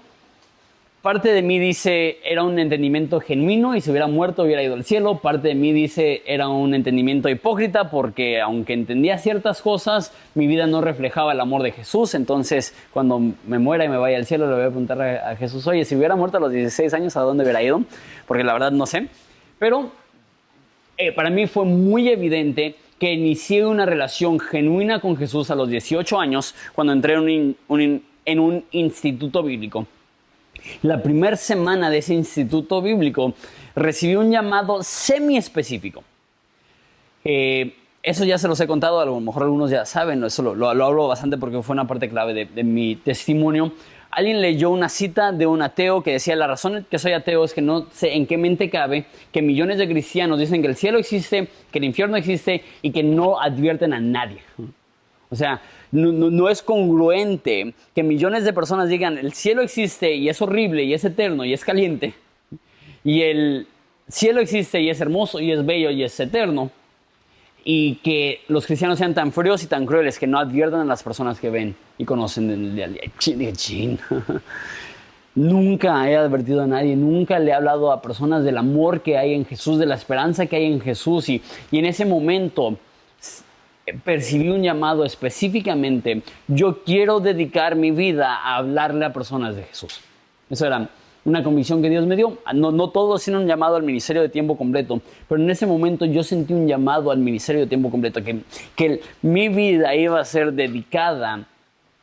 A: Parte de mí dice, era un entendimiento genuino y si hubiera muerto hubiera ido al cielo. Parte de mí dice, era un entendimiento hipócrita porque aunque entendía ciertas cosas, mi vida no reflejaba el amor de Jesús. Entonces, cuando me muera y me vaya al cielo, le voy a preguntar a Jesús, oye, si hubiera muerto a los 16 años, ¿a dónde hubiera ido? Porque la verdad no sé. Pero para mí fue muy evidente que inicié una relación genuina con Jesús a los 18 años cuando entré en un instituto bíblico. La primera semana de ese instituto bíblico recibí un llamado semi-específico. Eso ya se los he contado, a lo mejor algunos ya saben, eso lo hablo bastante porque fue una parte clave de mi testimonio. Alguien leyó una cita de un ateo que decía, la razón que soy ateo es que no sé en qué mente cabe que millones de cristianos dicen que el cielo existe, que el infierno existe y que no advierten a nadie. O sea, no es congruente que millones de personas digan el cielo existe y es horrible y es eterno y es caliente, y el cielo existe y es hermoso y es bello y es eterno, y que los cristianos sean tan fríos y tan crueles que no adviertan a las personas que ven y conocen el día a día. Nunca he advertido a nadie, nunca le he hablado a personas del amor que hay en Jesús, de la esperanza que hay en Jesús, y en ese momento percibí un llamado específicamente. Yo quiero dedicar mi vida a hablarle a personas de Jesús. Eso era una convicción que Dios me dio. No todos tienen un llamado al ministerio de tiempo completo, pero en ese momento yo sentí un llamado al ministerio de tiempo completo, que mi vida iba a ser dedicada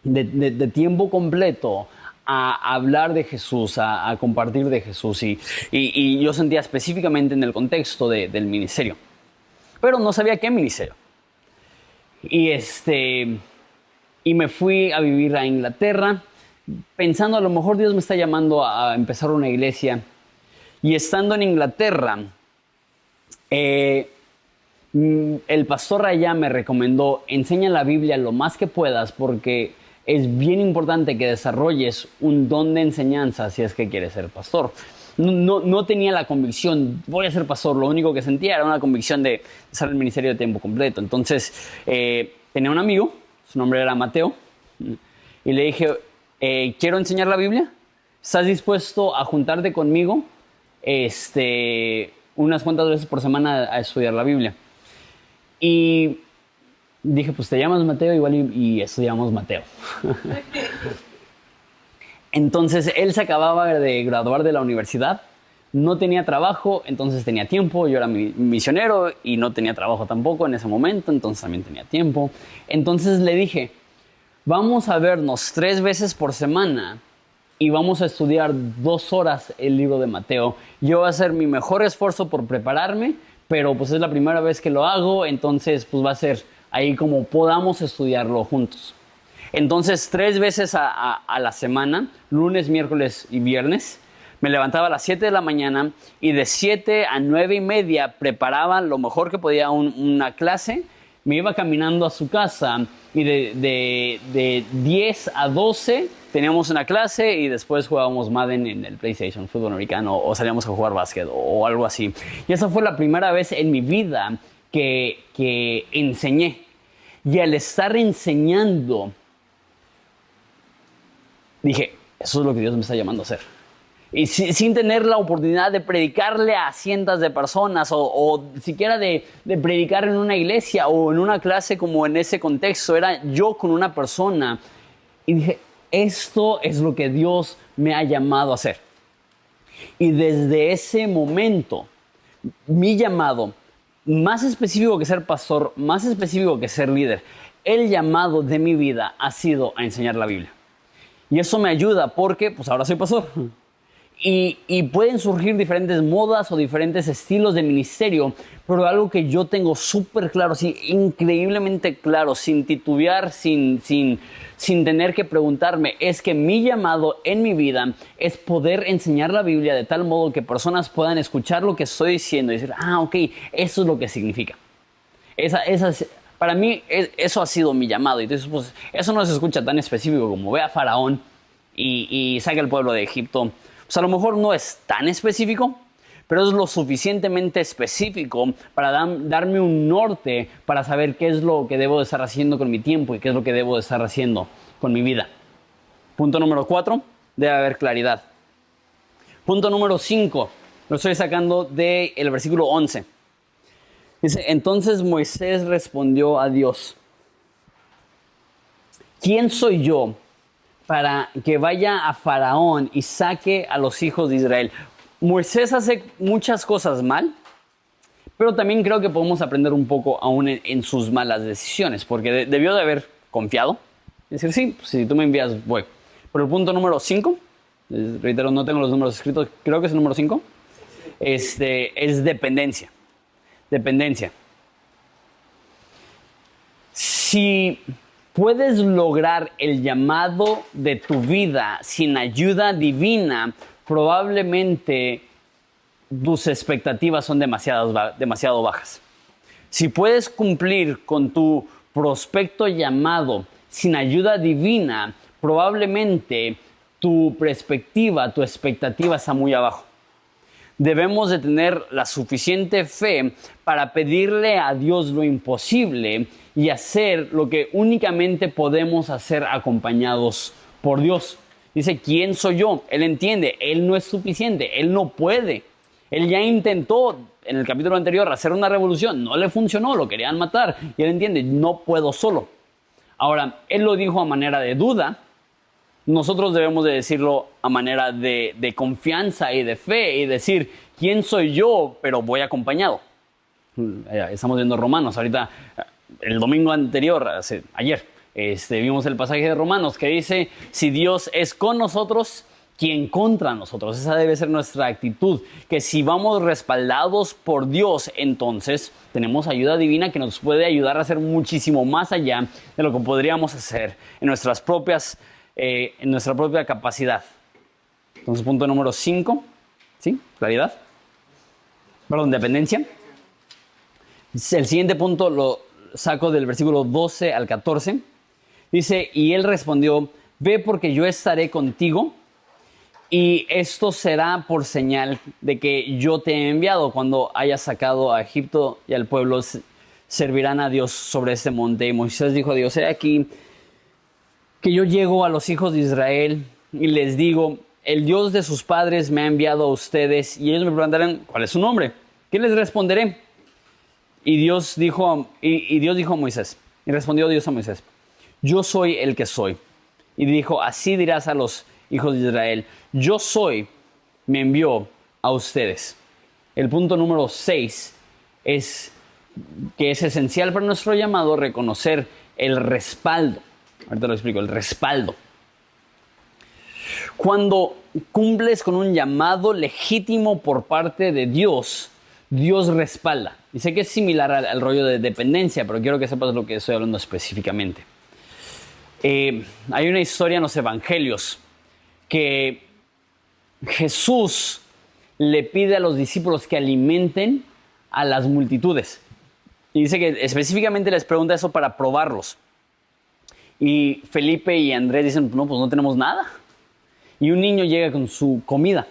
A: de tiempo completo a hablar de Jesús, a compartir de Jesús, y yo sentía específicamente en el contexto del ministerio, pero no sabía qué ministerio. Y me fui a vivir a Inglaterra pensando a lo mejor Dios me está llamando a empezar una iglesia. Y estando en Inglaterra, el pastor allá me recomendó, enseña la Biblia lo más que puedas porque es bien importante que desarrolles un don de enseñanza si es que quieres ser pastor. No tenía la convicción, voy a ser pastor, lo único que sentía era una convicción de estar en el ministerio de tiempo completo. Entonces, tenía un amigo, su nombre era Mateo, y le dije, quiero enseñar la Biblia, ¿estás dispuesto a juntarte conmigo unas cuantas veces por semana a estudiar la Biblia? Y dije, pues te llamas Mateo igual y estudiamos Mateo. Entonces él se acababa de graduar de la universidad, no tenía trabajo, entonces tenía tiempo. Yo era misionero y no tenía trabajo tampoco en ese momento, entonces también tenía tiempo. Entonces le dije, vamos a vernos 3 veces por semana y vamos a estudiar 2 horas el libro de Mateo. Yo voy a hacer mi mejor esfuerzo por prepararme, pero pues es la primera vez que lo hago, entonces pues va a ser ahí como podamos estudiarlo juntos. Entonces 3 veces a la semana, lunes, miércoles y viernes, me levantaba a las 7 de la mañana y de 7 a 9 y media preparaba lo mejor que podía una clase. Me iba caminando a su casa y de 10 a 12 teníamos una clase y después jugábamos Madden en el PlayStation, fútbol americano, o salíamos a jugar básquet o algo así. Y esa fue la primera vez en mi vida que enseñé. Y al estar enseñando, dije, eso es lo que Dios me está llamando a hacer. Y sin tener la oportunidad de predicarle a cientos de personas o siquiera de predicar en una iglesia o en una clase como en ese contexto, era yo con una persona. Y dije, esto es lo que Dios me ha llamado a hacer. Y desde ese momento, mi llamado, más específico que ser pastor, más específico que ser líder, el llamado de mi vida ha sido a enseñar la Biblia. Y eso me ayuda porque pues ahora soy pastor. Y pueden surgir diferentes modas o diferentes estilos de ministerio, pero algo que yo tengo súper claro, sí, increíblemente claro, sin titubear, sin tener que preguntarme, es que mi llamado en mi vida es poder enseñar la Biblia de tal modo que personas puedan escuchar lo que estoy diciendo y decir, ok, eso es lo que significa. Para mí eso ha sido mi llamado. Entonces, pues, eso no se escucha tan específico como ve a Faraón y saca al pueblo de Egipto. Pues a lo mejor no es tan específico, pero es lo suficientemente específico para darme un norte para saber qué es lo que debo de estar haciendo con mi tiempo y qué es lo que debo de estar haciendo con mi vida. Punto número 4, debe haber claridad. Punto número 5, lo estoy sacando del versículo 11. Dice, entonces Moisés respondió a Dios, ¿quién soy yo para que vaya a Faraón y saque a los hijos de Israel? Moisés hace muchas cosas mal, pero también creo que podemos aprender un poco aún en sus malas decisiones, porque debió de haber confiado. Es decir, sí, pues, si tú me envías, voy. Pero el punto número 5, reitero, no tengo los números escritos, creo que es el número 5, es dependencia. Dependencia. Si puedes lograr el llamado de tu vida sin ayuda divina, probablemente tus expectativas son demasiado bajas. Si puedes cumplir con tu prospecto llamado sin ayuda divina, probablemente tu perspectiva, tu expectativa está muy abajo. Debemos de tener la suficiente fe para pedirle a Dios lo imposible y hacer lo que únicamente podemos hacer acompañados por Dios. Dice, ¿quién soy yo? Él entiende, él no es suficiente, él no puede. Él ya intentó en el capítulo anterior hacer una revolución, no le funcionó, lo querían matar y él entiende, no puedo solo. Ahora, él lo dijo a manera de duda. Nosotros debemos de decirlo a manera de confianza y de fe y decir, ¿quién soy yo? Pero voy acompañado. Estamos viendo Romanos. Ahorita, el domingo anterior, ayer, vimos el pasaje de Romanos que dice, si Dios es con nosotros, ¿quién contra nosotros? Esa debe ser nuestra actitud, que si vamos respaldados por Dios, entonces tenemos ayuda divina que nos puede ayudar a hacer muchísimo más allá de lo que podríamos hacer en nuestra propia capacidad. Entonces, punto número 5, ¿sí? Claridad. Perdón, dependencia. El siguiente punto lo saco del versículo 12 al 14. Dice, y él respondió, ve porque yo estaré contigo y esto será por señal de que yo te he enviado. Cuando hayas sacado a Egipto y al pueblo servirán a Dios sobre este monte. Y Moisés dijo a Dios, he aquí que yo llego a los hijos de Israel y les digo, el Dios de sus padres me ha enviado a ustedes, y ellos me preguntarán, ¿cuál es su nombre? ¿Qué les responderé? Y Dios dijo a Moisés, y respondió Dios a Moisés, yo soy el que soy. Y dijo, así dirás a los hijos de Israel, yo soy, me envió a ustedes. El punto número 6 es que es esencial para nuestro llamado reconocer el respaldo. Ahorita lo explico, el respaldo. Cuando cumples con un llamado legítimo por parte de Dios, Dios respalda. Y sé que es similar al rollo de dependencia, pero quiero que sepas lo que estoy hablando específicamente. Hay una historia en los evangelios que Jesús le pide a los discípulos que alimenten a las multitudes. Y dice que específicamente les pregunta eso para probarlos. Y Felipe y Andrés dicen, no, pues no tenemos nada. Y un niño llega con su comida.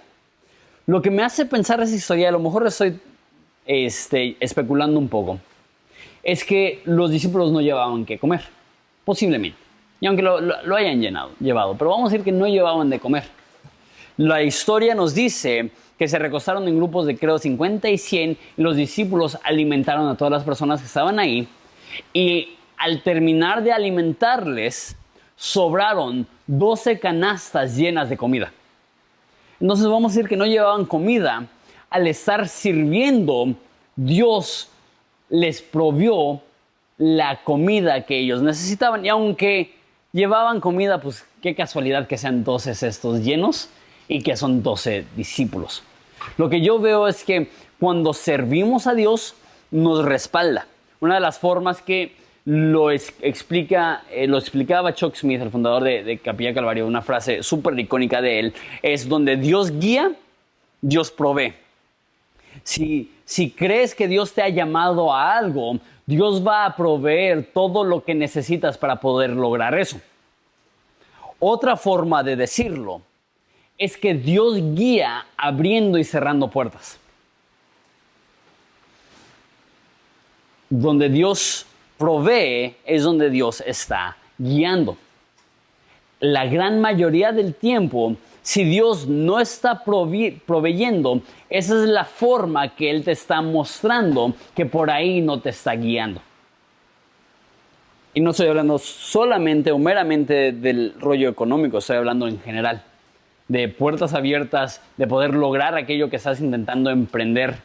A: Lo que me hace pensar esa historia, a lo mejor estoy especulando un poco, es que los discípulos no llevaban qué comer, posiblemente. Y aunque lo hayan llevado, pero vamos a decir que no llevaban de comer. La historia nos dice que se recostaron en grupos de creo 50 y 100 y los discípulos alimentaron a todas las personas que estaban ahí. Y al terminar de alimentarles, sobraron 12 canastas llenas de comida. Entonces vamos a decir que no llevaban comida. Al estar sirviendo, Dios les provió la comida que ellos necesitaban. Y aunque llevaban comida, pues qué casualidad que sean 12 cestos llenos y que son 12 discípulos. Lo que yo veo es que cuando servimos a Dios, nos respalda. Una de las formas que lo explicaba Chuck Smith, el fundador de Capilla Calvario, una frase súper icónica de él, es donde Dios guía, Dios provee. Si crees que Dios te ha llamado a algo, Dios va a proveer todo lo que necesitas para poder lograr eso. Otra forma de decirlo es que Dios guía abriendo y cerrando puertas. Donde Dios provee es donde Dios está guiando. La gran mayoría del tiempo, si Dios no está proveyendo, esa es la forma que Él te está mostrando que por ahí no te está guiando. Y no estoy hablando solamente o meramente del rollo económico, estoy hablando en general. De puertas abiertas, de poder lograr aquello que estás intentando emprender.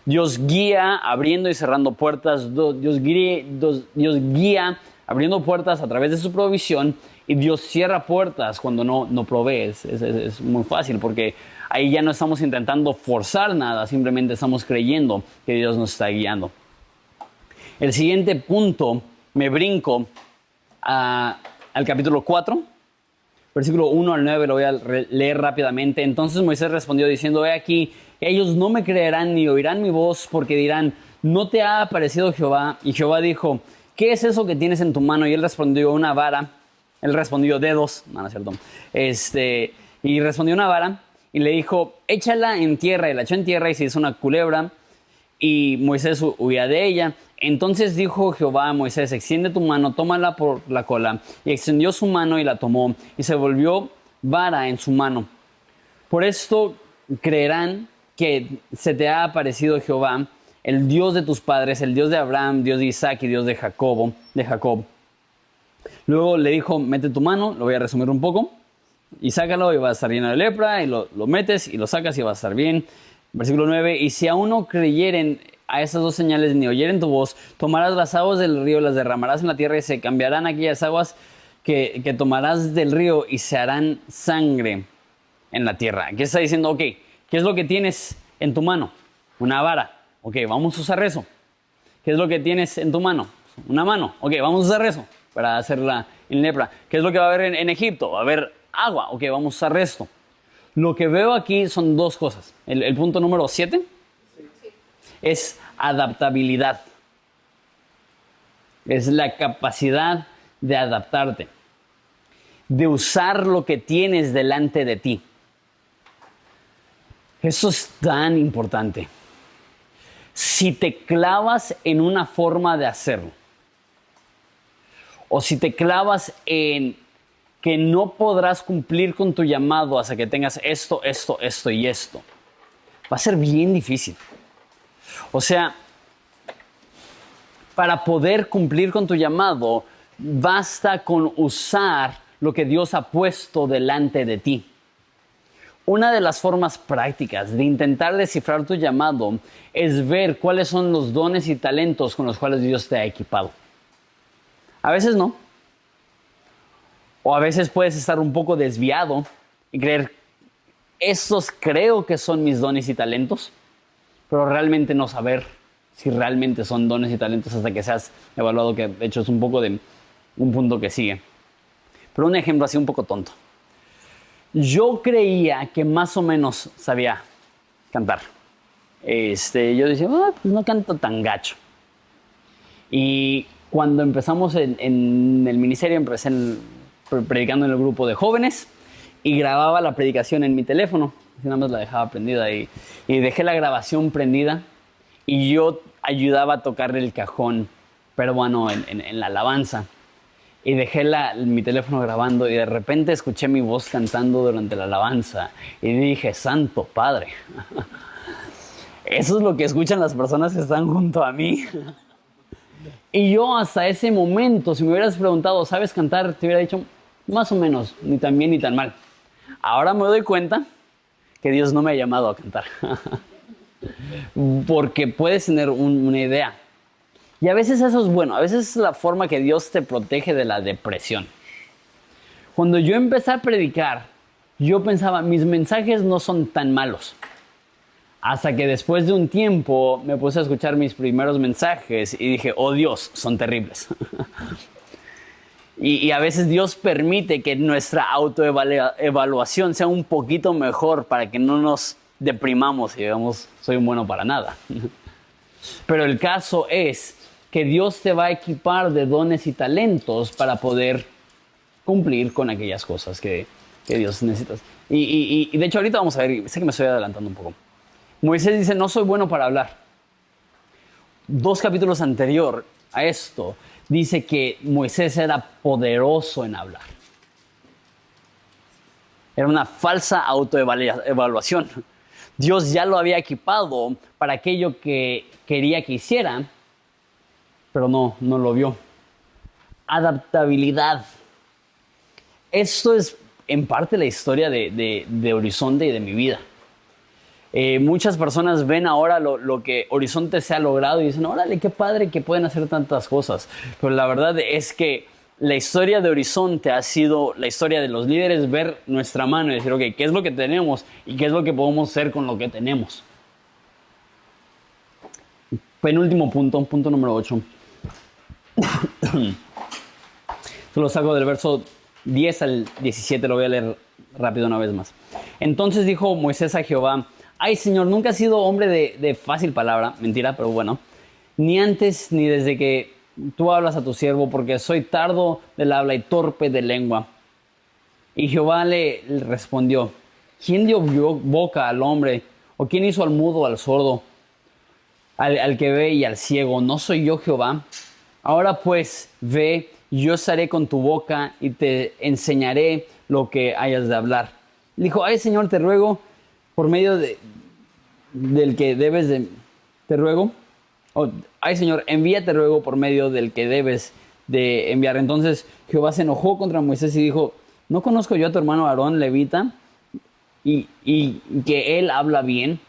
A: Dios guía abriendo y cerrando puertas. Dios guía abriendo puertas a través de su provisión. Y Dios cierra puertas cuando no provee. Es muy fácil porque ahí ya no estamos intentando forzar nada. Simplemente estamos creyendo que Dios nos está guiando. El siguiente punto, me brinco al capítulo 4. Versículo 1 al 9 lo voy a leer rápidamente. Entonces Moisés respondió diciendo, he aquí, ellos no me creerán ni oirán mi voz porque dirán, ¿no te ha aparecido Jehová? Y Jehová dijo, ¿qué es eso que tienes en tu mano? Y él respondió, una vara. Él respondió, dedos. No, no es cierto. Y respondió, una vara. Y le dijo, échala en tierra. Y la echó en tierra y se hizo una culebra. Y Moisés huía de ella. Entonces dijo Jehová a Moisés, extiende tu mano, tómala por la cola. Y extendió su mano y la tomó, y se volvió vara en su mano. Por esto creerán que se te ha aparecido Jehová, el Dios de tus padres, el Dios de Abraham, Dios de Isaac y Dios de Jacob. Luego le dijo, mete tu mano, lo voy a resumir un poco, y sácalo y va a estar lleno de lepra, y lo metes y lo sacas y va a estar bien. Versículo 9, y si aún no creyeren a esas dos señales ni oyeren tu voz, tomarás las aguas del río, las derramarás en la tierra y se cambiarán aquellas aguas que tomarás del río y se harán sangre en la tierra. Aquí está diciendo, ok, ¿qué es lo que tienes en tu mano? Una vara. Ok, vamos a usar eso. ¿Qué es lo que tienes en tu mano? Una mano. Ok, vamos a usar eso para hacerla en lepra. ¿Qué es lo que va a haber en Egipto? Va a haber agua. Ok, vamos a usar esto. Lo que veo aquí son dos cosas. El punto número 7 es adaptabilidad. Es la capacidad de adaptarte. de usar lo que tienes delante de ti. Eso es tan importante. Si te clavas en una forma de hacerlo, o si te clavas en que no podrás cumplir con tu llamado hasta que tengas esto y esto, va a ser bien difícil. O sea, para poder cumplir con tu llamado, basta con usar lo que Dios ha puesto delante de ti. Una de las formas prácticas de intentar descifrar tu llamado es ver cuáles son los dones y talentos con los cuales Dios te ha equipado. A veces no. O a veces puedes estar un poco desviado y creer, estos creo que son mis dones y talentos, pero realmente no saber si realmente son dones y talentos hasta que seas evaluado, que de hecho es un poco de un punto que sigue. Pero un ejemplo así un poco tonto. Yo creía que más o menos sabía cantar. Yo decía, pues no canto tan gacho. Y cuando empezamos en el ministerio, empecé predicando en el grupo de jóvenes y grababa la predicación en mi teléfono. Nada más la dejaba prendida y dejé la grabación prendida y yo ayudaba a tocar el cajón peruano en la alabanza. Y dejé mi teléfono grabando y de repente escuché mi voz cantando durante la alabanza y dije, Santo Padre. Eso es lo que escuchan las personas que están junto a mí. Y yo hasta ese momento, si me hubieras preguntado, ¿sabes cantar? Te hubiera dicho, más o menos, ni tan bien ni tan mal. Ahora me doy cuenta que Dios no me ha llamado a cantar. Porque puedes tener una idea. Y a veces eso es bueno, a veces es la forma que Dios te protege de la depresión. Cuando yo empecé a predicar, yo pensaba, mis mensajes no son tan malos. Hasta que después de un tiempo me puse a escuchar mis primeros mensajes y dije, oh Dios, son terribles. y a veces Dios permite que nuestra autoevaluación sea un poquito mejor para que no nos deprimamos y digamos, soy un bueno para nada. Pero el caso es que Dios te va a equipar de dones y talentos para poder cumplir con aquellas cosas que Dios necesita. Y de hecho ahorita vamos a ver, sé que me estoy adelantando un poco. Moisés dice, no soy bueno para hablar. 2 capítulos anterior a esto, dice que Moisés era poderoso en hablar. Era una falsa autoevaluación. Dios ya lo había equipado para aquello que quería que hiciera, pero no lo vio. Adaptabilidad. Esto es en parte la historia de Horizonte y de mi vida. Muchas personas ven ahora lo que Horizonte se ha logrado y dicen, órale, qué padre que pueden hacer tantas cosas. Pero la verdad es que la historia de Horizonte ha sido la historia de los líderes, ver nuestra mano y decir, ok, ¿qué es lo que tenemos y qué es lo que podemos hacer con lo que tenemos? Penúltimo punto, punto número 8. Esto lo saco del verso 10 al 17, lo voy a leer rápido una vez más. Entonces dijo Moisés a Jehová, ay Señor, nunca has sido hombre de fácil palabra, mentira, pero bueno, ni antes ni desde que tú hablas a tu siervo, porque soy tardo del habla y torpe de lengua. Y Jehová le respondió, ¿quién dio boca al hombre? ¿O quién hizo al mudo o al sordo? Al que ve y al ciego, ¿no soy yo Jehová? Ahora pues, ve, yo estaré con tu boca y te enseñaré lo que hayas de hablar. Dijo, ay Señor, te ruego, por medio del que debes de... Te ruego, ay Señor, envíate ruego por medio del que debes de enviar. Entonces Jehová se enojó contra Moisés y dijo, ¿no conozco yo a tu hermano Aarón, levita, y que él habla bien?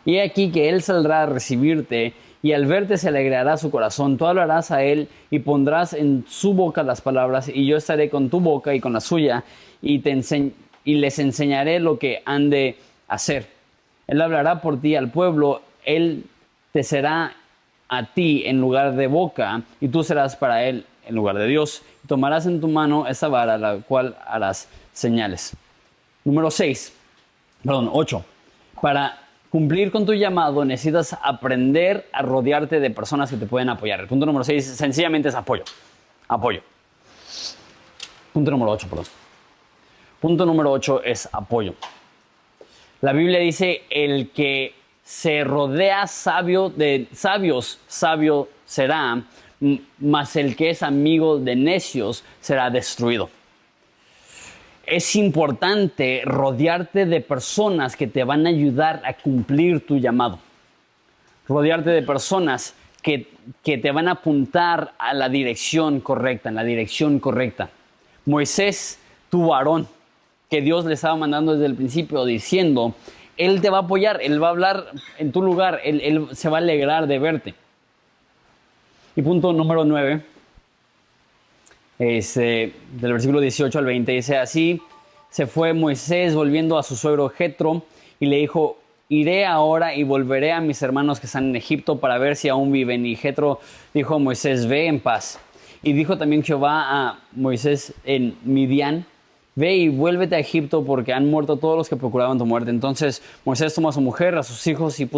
A: Y he aquí que él saldrá a recibirte, y al verte se alegrará su corazón. Tú hablarás a él y pondrás en su boca las palabras, y yo estaré con tu boca y con la suya, y les enseñaré lo que han de hacer. Él hablará por ti al pueblo, él te será a ti en lugar de boca, y tú serás para él en lugar de Dios. Tomarás en tu mano esa vara, la cual harás señales. Número 8. Para cumplir con tu llamado necesitas aprender a rodearte de personas que te pueden apoyar. El punto número 6 sencillamente es apoyo. Punto número 8, perdón. Punto número 8 es apoyo. La Biblia dice, el que se rodea de sabios, sabio será, mas el que es amigo de necios será destruido. Es importante rodearte de personas que te van a ayudar a cumplir tu llamado. Rodearte de personas que te van a apuntar a la dirección correcta, en la dirección correcta. Moisés, tu varón, que Dios le estaba mandando desde el principio diciendo, Él te va a apoyar, Él va a hablar en tu lugar, Él se va a alegrar de verte. Y punto número 9, del versículo 18 al 20, dice, así se fue Moisés volviendo a su suegro Jetro y le dijo, iré ahora y volveré a mis hermanos que están en Egipto para ver si aún viven. Y Jetro dijo a Moisés, ve en paz. Y dijo también Jehová a Moisés en Midian, ve y vuélvete a Egipto porque han muerto todos los que procuraban tu muerte. Entonces Moisés tomó a su mujer, a sus hijos y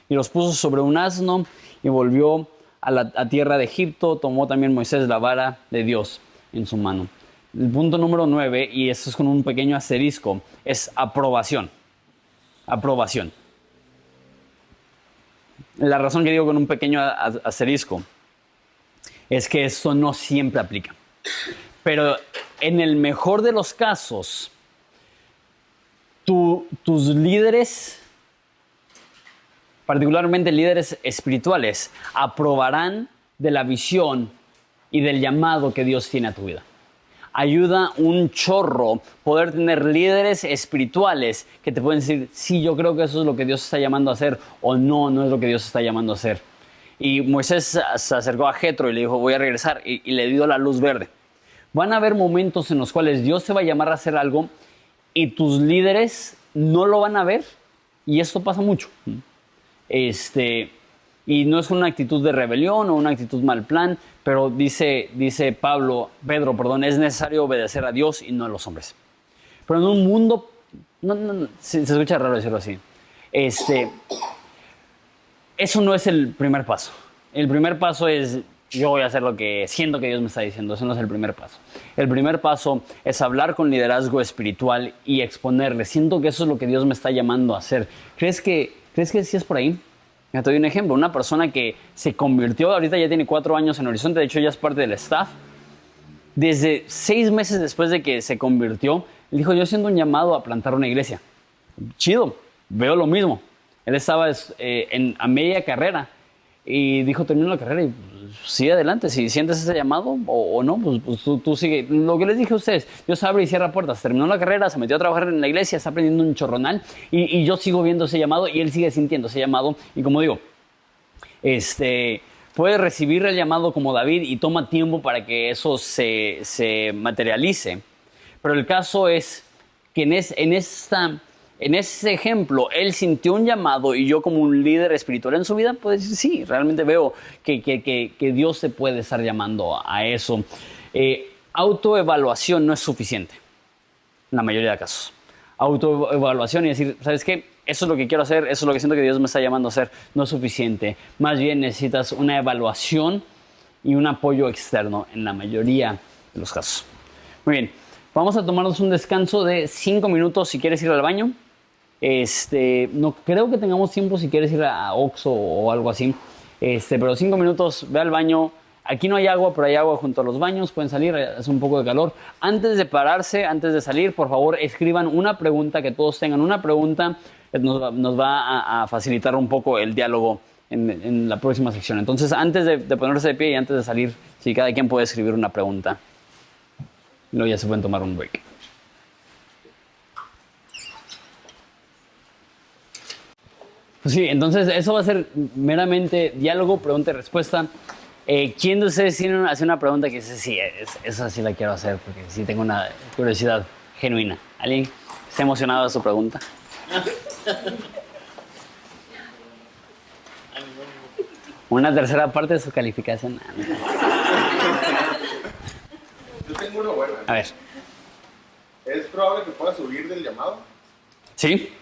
A: los puso sobre un asno y volvió a tierra de Egipto. Tomó también Moisés la vara de Dios en su mano. El punto número 9, y esto es con un pequeño asterisco, es aprobación. Aprobación. La razón que digo con un pequeño asterisco es que esto no siempre aplica. Pero en el mejor de los casos, tus líderes, particularmente líderes espirituales, aprobarán de la visión y del llamado que Dios tiene a tu vida. Ayuda un chorro poder tener líderes espirituales que te pueden decir, sí, yo creo que eso es lo que Dios está llamando a hacer, o no, no es lo que Dios está llamando a hacer. Y Moisés se acercó a Jetro y le dijo, voy a regresar, y le dio la luz verde. Van a haber momentos en los cuales Dios te va a llamar a hacer algo y tus líderes no lo van a ver, y esto pasa mucho. Y no es una actitud de rebelión o una actitud mal plan, pero dice Pedro, es necesario obedecer a Dios y no a los hombres. Pero en un mundo, se escucha raro decirlo así, eso no es el primer paso. El primer paso es, yo voy a hacer lo que siento que Dios me está diciendo. Eso no es el primer paso. El primer paso es hablar con liderazgo espiritual y exponerle. Siento que eso es lo que Dios me está llamando a hacer. ¿Crees que sí es por ahí? Te doy un ejemplo. Una persona que se convirtió, ahorita ya tiene 4 años en Horizonte, de hecho ya es parte del staff. Desde 6 meses después de que se convirtió, él dijo, yo siento un llamado a plantar una iglesia. Chido, veo lo mismo. Él estaba a media carrera y dijo, termino la carrera y sigue adelante. Si sientes ese llamado o no, pues tú sigue. Lo que les dije a ustedes, Dios abre y cierra puertas. Terminó la carrera, se metió a trabajar en la iglesia, está aprendiendo un chorronal y yo sigo viendo ese llamado y él sigue sintiendo ese llamado. Y como digo, puede recibir el llamado como David y toma tiempo para que eso se materialice. Pero el caso es que en ese ejemplo, él sintió un llamado y yo como un líder espiritual en su vida, puedo decir, sí, realmente veo que Dios se puede estar llamando a eso. Autoevaluación no es suficiente, en la mayoría de casos. Autoevaluación y decir, ¿sabes qué? Eso es lo que quiero hacer, eso es lo que siento que Dios me está llamando a hacer, no es suficiente. Más bien necesitas una evaluación y un apoyo externo en la mayoría de los casos. Muy bien, vamos a tomarnos un descanso de 5 minutos si quieres ir al baño. No creo que tengamos tiempo si quieres ir a Oxxo o algo así. Pero 5 minutos, ve al baño. Aquí no hay agua, pero hay agua junto a los baños. Pueden salir, hace un poco de calor. Antes de pararse, antes de salir, por favor, escriban una pregunta, que todos tengan una pregunta. Nos va a facilitar un poco el diálogo en la próxima sección. Entonces, antes de ponerse de pie y antes de salir, si cada quien puede escribir una pregunta. Luego ya se pueden tomar un break. Pues sí, entonces eso va a ser meramente diálogo, pregunta y respuesta. ¿Quién de ustedes hace una pregunta que dice, sí, esa sí la quiero hacer porque sí tengo una curiosidad genuina? ¿Alguien está emocionado de su pregunta? Una tercera parte de su calificación.
B: Yo tengo una buena.
A: A ver.
B: ¿Es probable que puedas huir del llamado?
A: ¿Sí?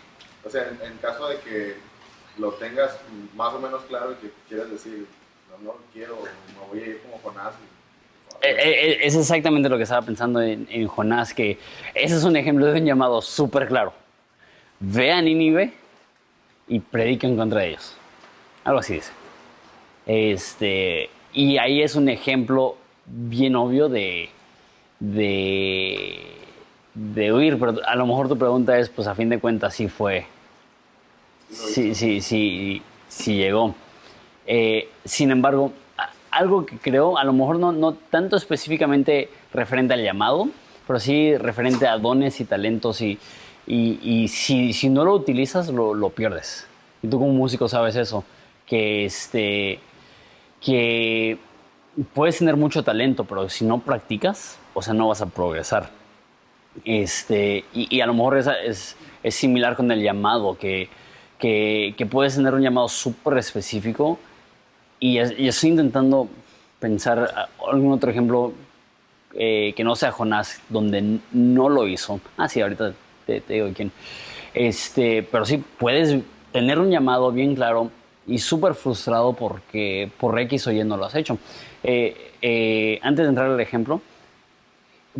B: O sea, en caso de que lo tengas más o menos claro y que quieras decir, no quiero, me voy a ir como Jonás.
A: Es exactamente lo que estaba pensando en Jonás, que ese es un ejemplo de un llamado súper claro. Ve a Nínive y predica en contra de ellos. Algo así dice. Y ahí es un ejemplo bien obvio de, de huir, pero a lo mejor tu pregunta es, pues a fin de cuentas sí fue, sí llegó. Sin embargo, algo que creo, a lo mejor no tanto específicamente referente al llamado, pero sí referente a dones y talentos y si no lo utilizas, lo pierdes. Y tú como músico sabes eso, que que puedes tener mucho talento, pero si no practicas, o sea, no vas a progresar. Y a lo mejor es similar con el llamado, que puedes tener un llamado súper específico y estoy intentando pensar algún otro ejemplo que no sea Jonás, donde no lo hizo. Ah, sí, ahorita te digo quién. Pero sí, puedes tener un llamado bien claro y súper frustrado porque por X o Y no lo has hecho. Antes de entrar al ejemplo,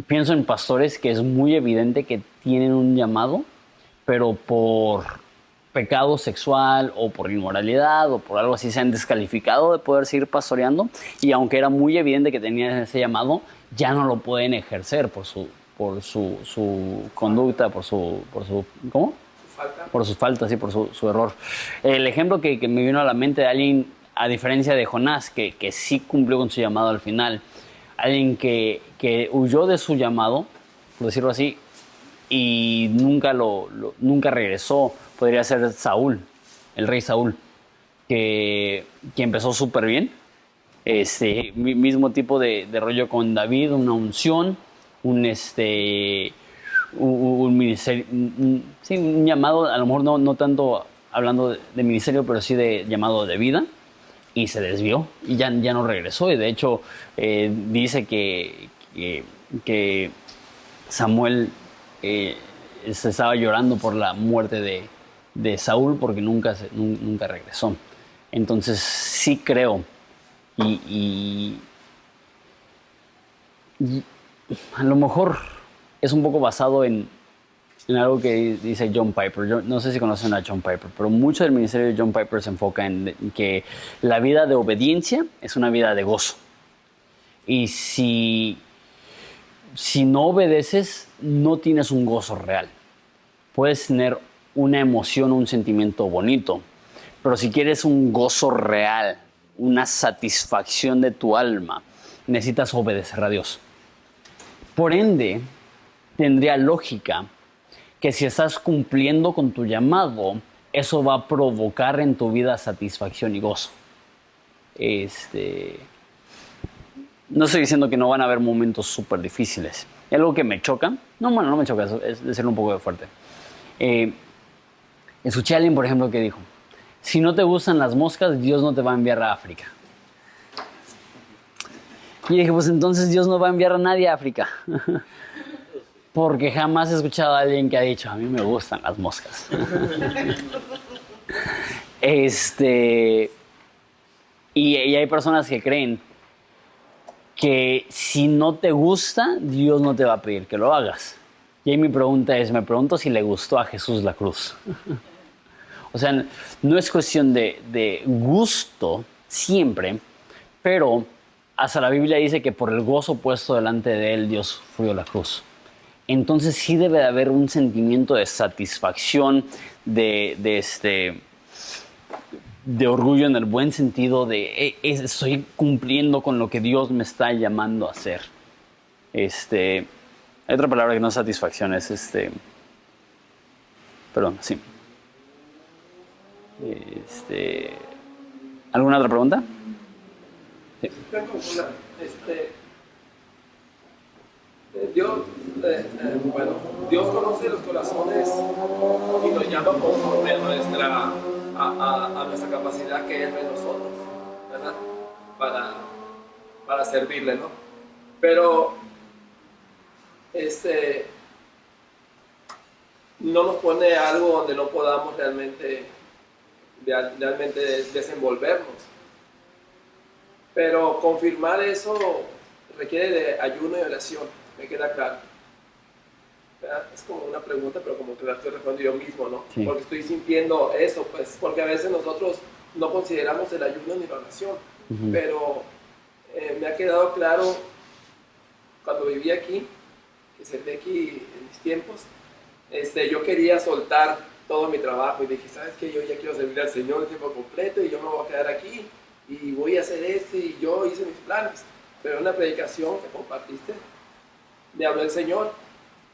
A: pienso en pastores que es muy evidente que tienen un llamado, pero por pecado sexual o por inmoralidad o por algo así se han descalificado de poder seguir pastoreando, y aunque era muy evidente que tenían ese llamado, ya no lo pueden ejercer por su conducta, ¿cómo? Por sus faltas y por su error. El ejemplo que me vino a la mente de alguien, a diferencia de Jonás, que sí cumplió con su llamado al final, alguien que huyó de su llamado, por decirlo así, y nunca regresó, podría ser Saúl, el rey Saúl, que empezó súper bien. Mismo tipo de rollo con David, una unción, un ministerio, sí, un llamado, a lo mejor no tanto hablando de ministerio, pero sí de llamado de vida, y se desvió y ya no regresó. Y de hecho dice que Samuel se estaba llorando por la muerte de Saúl porque nunca regresó. Entonces sí creo y a lo mejor es un poco basado en algo que dice John Piper. Yo no sé si conocen a John Piper, pero mucho del ministerio de John Piper se enfoca en que la vida de obediencia es una vida de gozo. Y si no obedeces, no tienes un gozo real. Puedes tener una emoción o un sentimiento bonito, pero si quieres un gozo real, una satisfacción de tu alma, necesitas obedecer a Dios. Por ende, tendría lógica que si estás cumpliendo con tu llamado, eso va a provocar en tu vida satisfacción y gozo. No estoy diciendo que no van a haber momentos súper difíciles. Es algo que me choca. No me choca, eso es de ser un poco fuerte. Escuché a alguien, por ejemplo, que dijo, si no te gustan las moscas, Dios no te va a enviar a África. Y dije, pues entonces Dios no va a enviar a nadie a África. Porque jamás he escuchado a alguien que ha dicho, a mí me gustan las moscas. Y hay personas que creen que si no te gusta, Dios no te va a pedir que lo hagas. Y ahí mi pregunta es, me pregunto si le gustó a Jesús la cruz. O sea, no es cuestión de gusto siempre, pero hasta la Biblia dice que por el gozo puesto delante de él, Dios sufrió la cruz. Entonces sí debe de haber un sentimiento de satisfacción, de orgullo en el buen sentido, de estoy cumpliendo con lo que Dios me está llamando a hacer. Hay otra palabra que no es satisfacción, es perdón, sí. ¿Alguna otra pregunta? Sí.
C: Dios conoce los corazones y nos llama conforme a nuestra capacidad que Él ve en nosotros, ¿verdad? Para servirle, ¿no? Pero no nos pone algo donde no podamos realmente desenvolvernos. Pero confirmar eso requiere de ayuno y oración, me queda claro. ¿Verdad? Es como una pregunta, pero como que la estoy respondiendo yo mismo, ¿no?
A: Sí.
C: Porque estoy sintiendo eso, pues, porque a veces nosotros no consideramos el ayuno ni la oración, pero me ha quedado claro cuando viví aquí, que serví aquí en mis tiempos, yo quería soltar todo mi trabajo y dije, ¿sabes qué? Yo ya quiero servir al Señor de tiempo completo y yo me voy a quedar aquí y voy a hacer esto y yo hice mis planes. Pero en una predicación que compartiste, me habló el Señor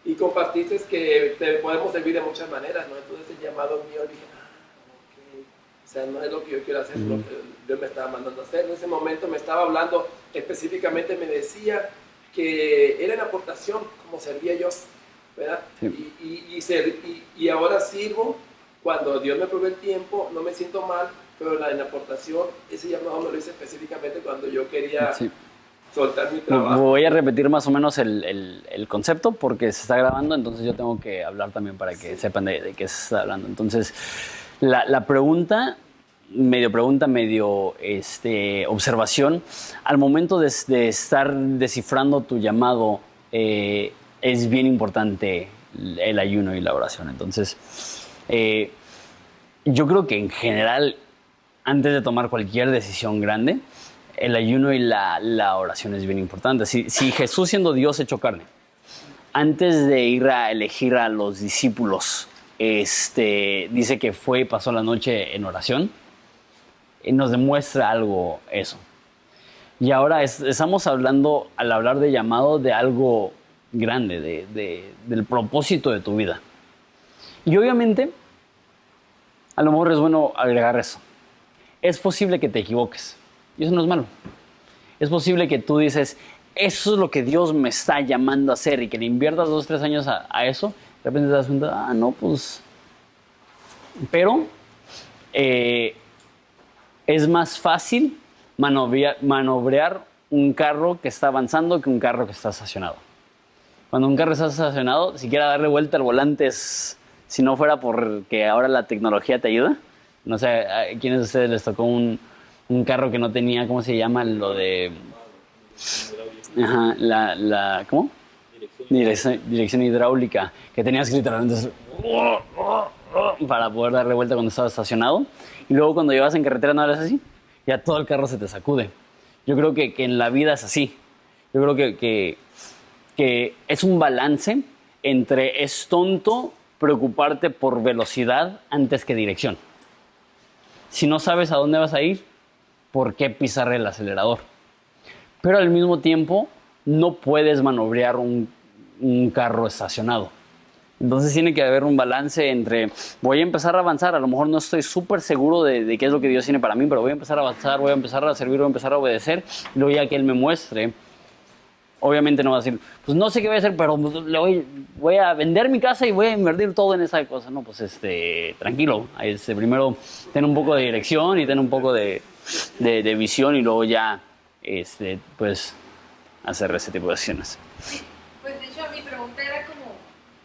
C: y compartiste que te podemos servir de muchas maneras, ¿no? Entonces el llamado mío dije, ok, o sea, no es lo que yo quiero hacer, lo que Dios me estaba mandando a hacer. En ese momento me estaba hablando, específicamente me decía que era en aportación, como servía yo, ¿verdad? Sí. Y ahora sirvo, cuando Dios me provee el tiempo, no me siento mal, pero en aportación, ese llamado me lo hice específicamente cuando yo quería soltar mi trabajo.
A: Voy a repetir más o menos el concepto porque se está grabando, entonces yo tengo que hablar también para que sepan de qué se está hablando. Entonces, la pregunta, medio observación, al momento de estar descifrando tu llamado, es bien importante el ayuno y la oración. Entonces, yo creo que en general, antes de tomar cualquier decisión grande, el ayuno y la oración es bien importante. Si Jesús, siendo Dios hecho carne, antes de ir a elegir a los discípulos, dice que fue y pasó la noche en oración, nos demuestra algo eso. Y ahora estamos hablando, al hablar de llamado, de algo grande, del propósito de tu vida. Y obviamente, a lo mejor es bueno agregar eso. Es posible que te equivoques. Y eso no es malo. Es posible que tú dices, eso es lo que Dios me está llamando a hacer, y que le inviertas 2 o 3 años a eso. De repente te das cuenta, no, pues... Pero es más fácil manobrear un carro que está avanzando que un carro que está estacionado. Cuando un carro está estacionado, siquiera darle vuelta al volante si no fuera porque ahora la tecnología te ayuda. No sé, ¿a quiénes de ustedes les tocó un carro que no tenía, ¿cómo se llama? Lo de... Ajá, ¿cómo? Dirección hidráulica, que tenías que literalmente para poder darle vuelta cuando estaba estacionado. Y luego cuando llevas en carretera no eres así, ya todo el carro se te sacude. Yo creo que en la vida es así. Yo creo que es un balance entre es tonto preocuparte por velocidad antes que dirección. Si no sabes a dónde vas a ir, ¿por qué pisar el acelerador? Pero al mismo tiempo no puedes manobrear un carro estacionado. Entonces tiene que haber un balance entre voy a empezar a avanzar, a lo mejor no estoy súper seguro de qué es lo que Dios tiene para mí, pero voy a empezar a avanzar, voy a empezar a servir, voy a empezar a obedecer, y luego ya que Él me muestre, obviamente no va a decir, pues no sé qué voy a hacer, pero voy a vender mi casa y voy a invertir todo en esa cosa. No, pues tranquilo, primero ten un poco de dirección y ten un poco de visión, y luego ya pues hacer ese tipo de acciones.
D: Sí, pues de hecho mi pregunta era como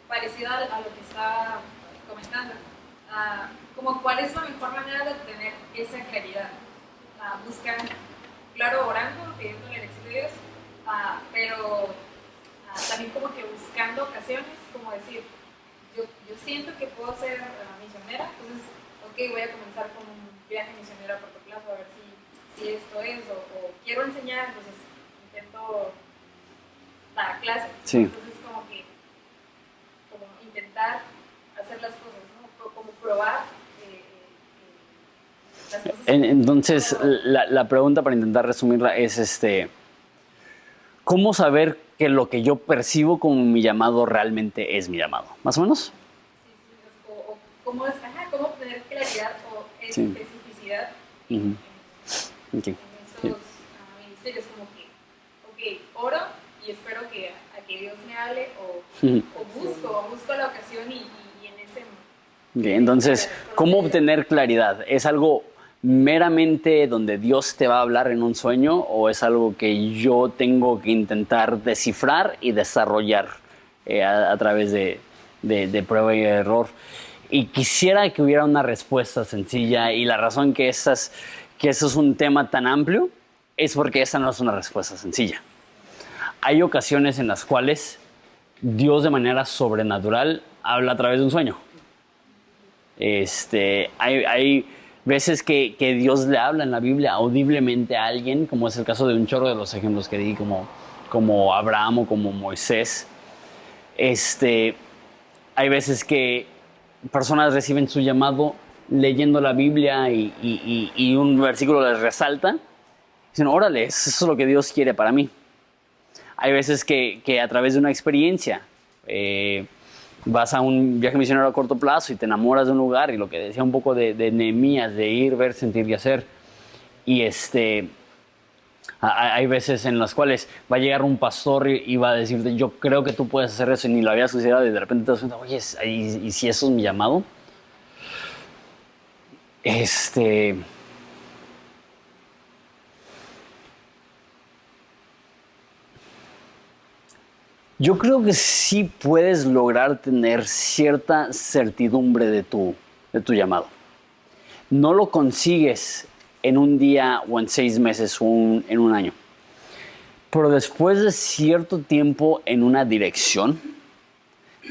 D: parecida a lo que estaba comentando, como cuál es la mejor manera de obtener esa claridad, buscar, claro, orando, pidiendo la dirección de Dios, pero también como que buscando ocasiones, como decir, yo siento que puedo ser misionera, entonces, ok, voy a comenzar con un viaje misionero a corto plazo, a ver si esto es, o quiero enseñar, entonces intento dar clase. Sí. Entonces como intentar hacer las cosas, ¿no? Como probar las cosas.
A: Entonces, la pregunta, para intentar resumirla, es ¿cómo saber que lo que yo percibo como mi llamado realmente es mi llamado? ¿Más o menos?
D: Sí, o cómo obtener claridad o especificidad en esos ministerios, como que, oro y espero que Dios me hable, o busco la ocasión y en ese...
A: Okay, entonces, ¿cómo obtener claridad? ¿Es algo meramente donde Dios te va a hablar en un sueño, o es algo que yo tengo que intentar descifrar y desarrollar a través de prueba y error? Y quisiera que hubiera una respuesta sencilla, y la razón que eso es un tema tan amplio es porque esa no es una respuesta sencilla. hay ocasiones en las cuales Dios de manera sobrenatural habla a través de un sueño. Hay veces que Dios le habla en la Biblia audiblemente a alguien, como es el caso de un chorro de los ejemplos que di, como Abraham o como Moisés. Hay veces que personas reciben su llamado leyendo la Biblia y un versículo les resalta. Dicen, órale, eso es lo que Dios quiere para mí. Hay veces que a través de una experiencia vas a un viaje misionero a corto plazo y te enamoras de un lugar, y lo que decía un poco de Nehemías, de ir, ver, sentir y hacer. Y hay veces en las cuales va a llegar un pastor y va a decirte, yo creo que tú puedes hacer eso, y ni lo habías considerado, y de repente te das cuenta, oye, ¿y si eso es mi llamado? Yo creo que sí puedes lograr tener cierta certidumbre de tu llamado. No lo consigues en un día o en 6 meses o en un año. Pero después de cierto tiempo en una dirección,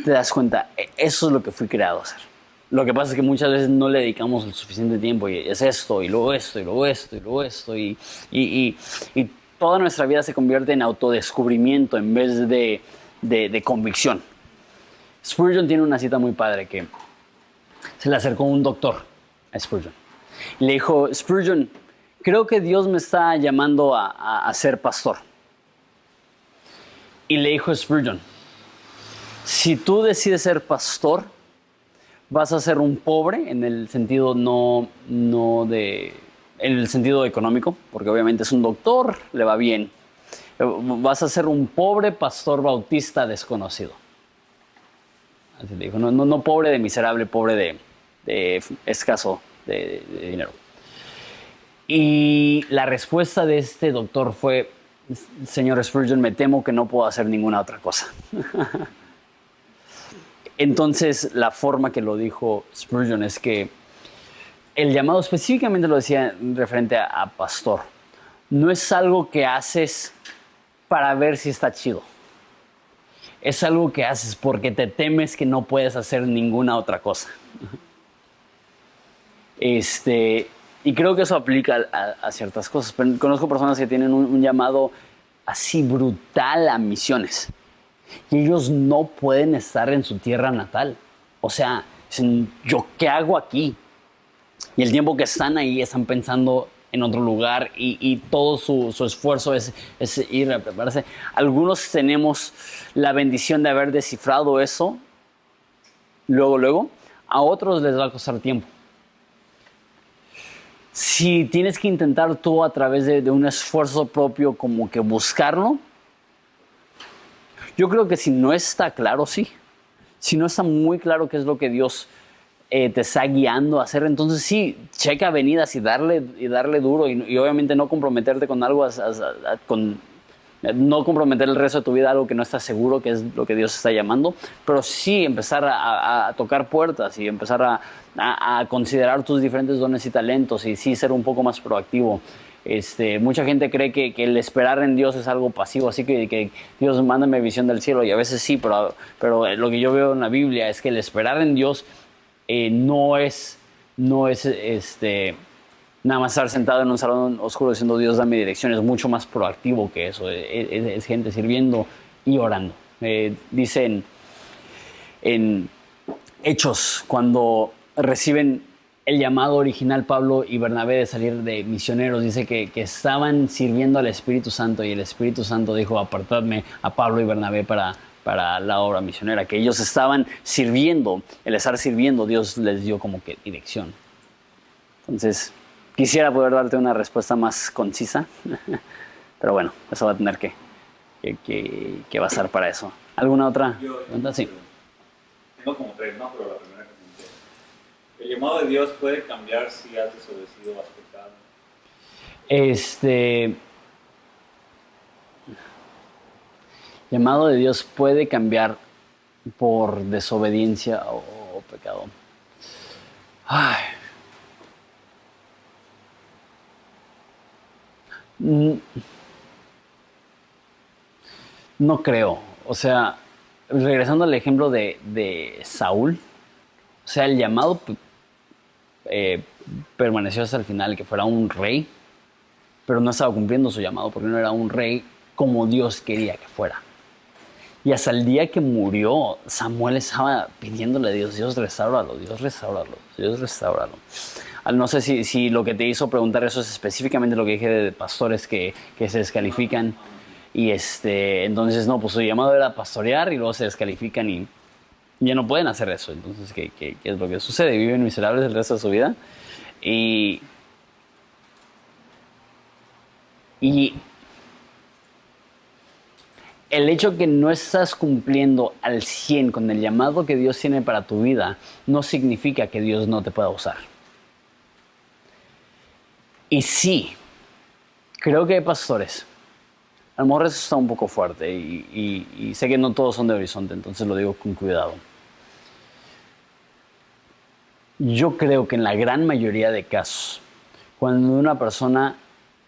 A: te das cuenta, eso es lo que fui creado a hacer. Lo que pasa es que muchas veces no le dedicamos el suficiente tiempo, y es esto, y luego esto, y luego esto, y luego esto, y toda nuestra vida se convierte en autodescubrimiento en vez de convicción. Spurgeon tiene una cita muy padre que se le acercó un doctor a Spurgeon. Y le dijo, Spurgeon, creo que Dios me está llamando a ser pastor. Y le dijo Spurgeon, si tú decides ser pastor, vas a ser un pobre en el sentido en el sentido económico, porque obviamente es un doctor, le va bien. Vas a ser un pobre pastor bautista desconocido. Así le dijo, no pobre de miserable, pobre de escaso de dinero. Y la respuesta de este doctor fue, señor Spurgeon, me temo que no puedo hacer ninguna otra cosa. Entonces, la forma que lo dijo Spurgeon es que el llamado, específicamente lo decía referente a pastor, no es algo que haces para ver si está chido. Es algo que haces porque te temes que no puedes hacer ninguna otra cosa. Y creo que eso aplica a ciertas cosas. Pero conozco personas que tienen un llamado así brutal a misiones. Y ellos no pueden estar en su tierra natal. O sea, dicen, ¿yo qué hago aquí? Y el tiempo que están ahí están pensando en otro lugar, y todo su esfuerzo es ir a prepararse. Algunos tenemos la bendición de haber descifrado eso luego. A otros les va a costar tiempo. Si tienes que intentar tú a través de un esfuerzo propio como que buscarlo, yo creo que si no está claro, sí. Si no está muy claro qué es lo que Dios te está guiando a hacer, entonces sí, checa avenidas y darle duro, y obviamente no comprometerte con algo, no comprometer el resto de tu vida a algo que no estás seguro que es lo que Dios está llamando, pero sí empezar a tocar puertas y empezar a considerar tus diferentes dones y talentos, y sí ser un poco más proactivo. Mucha gente cree que el esperar en Dios es algo pasivo, así que Dios mándame visión del cielo, y a veces sí, pero lo que yo veo en la Biblia es que el esperar en Dios no es nada más estar sentado en un salón oscuro diciendo Dios dame dirección. Es mucho más proactivo que eso. Es gente sirviendo y orando. Dicen en Hechos, cuando reciben el llamado original Pablo y Bernabé de salir de misioneros, dice que estaban sirviendo al Espíritu Santo, y el Espíritu Santo dijo, apartadme a Pablo y Bernabé para la obra misionera, que ellos estaban sirviendo. El estar sirviendo, Dios les dio como que dirección. Entonces, quisiera poder darte una respuesta más concisa, pero bueno, eso va a tener que basar para eso. ¿Alguna otra pregunta? Sí.
E: Tengo como 3, ¿no? Pero la primera que pregunté. ¿El llamado de Dios puede cambiar si has desobedecido o has pecado?
A: Llamado de Dios puede cambiar por desobediencia o pecado. Ay. No creo. O sea, regresando al ejemplo de Saúl, o sea, el llamado permaneció hasta el final, que fuera un rey, pero no estaba cumpliendo su llamado porque no era un rey como Dios quería que fuera. Y hasta el día que murió, Samuel estaba pidiéndole a Dios, Dios restáuralo, Dios restáuralo, Dios restáuralo. No sé si lo que te hizo preguntar eso es específicamente lo que dije de pastores que se descalifican. Y entonces, no, pues su llamado era pastorear y luego se descalifican y ya no pueden hacer eso. Entonces, ¿qué es lo que sucede? Viven miserables el resto de su vida. Y el hecho que no estás cumpliendo al 100 con el llamado que Dios tiene para tu vida no significa que Dios no te pueda usar. Y sí, creo que hay pastores. A lo mejor eso está un poco fuerte y sé que no todos son de Horizonte, entonces lo digo con cuidado. Yo creo que en la gran mayoría de casos, cuando una persona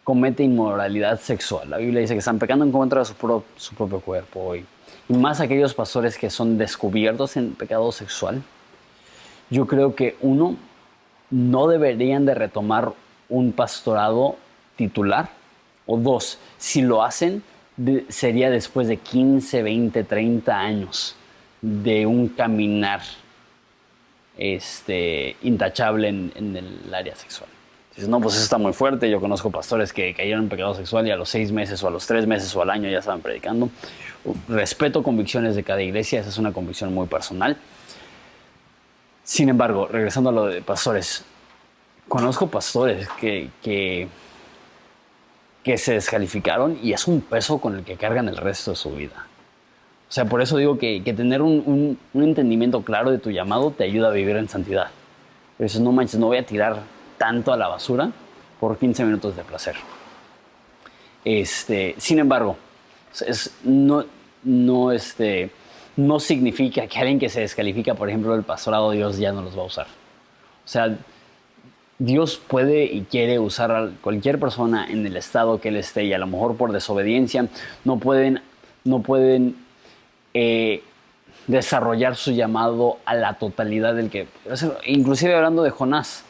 A: comete inmoralidad sexual, la Biblia dice que están pecando en contra de su propio cuerpo y más aquellos pastores que son descubiertos en pecado sexual, yo creo que uno, no deberían de retomar un pastorado titular, o dos, si lo hacen, sería después de 15, 20, 30 años de un caminar intachable en el área sexual. Dices, no, pues eso está muy fuerte. Yo conozco pastores que cayeron en pecado sexual y a los 6 meses o a los 3 meses o al año ya estaban predicando. Respeto convicciones de cada iglesia, esa es una convicción muy personal. Sin embargo, regresando a lo de pastores, conozco pastores que se descalificaron y es un peso con el que cargan el resto de su vida. O sea, por eso digo que tener un entendimiento claro de tu llamado te ayuda a vivir en santidad. Pero dices, no manches, no voy a tirar tanto a la basura por 15 minutos de placer. Sin embargo, no significa que alguien que se descalifica, por ejemplo, del pastorado, Dios ya no los va a usar. O sea, Dios puede y quiere usar a cualquier persona en el estado que él esté y a lo mejor por desobediencia no pueden desarrollar su llamado a la totalidad del que... Inclusive hablando de Jonás.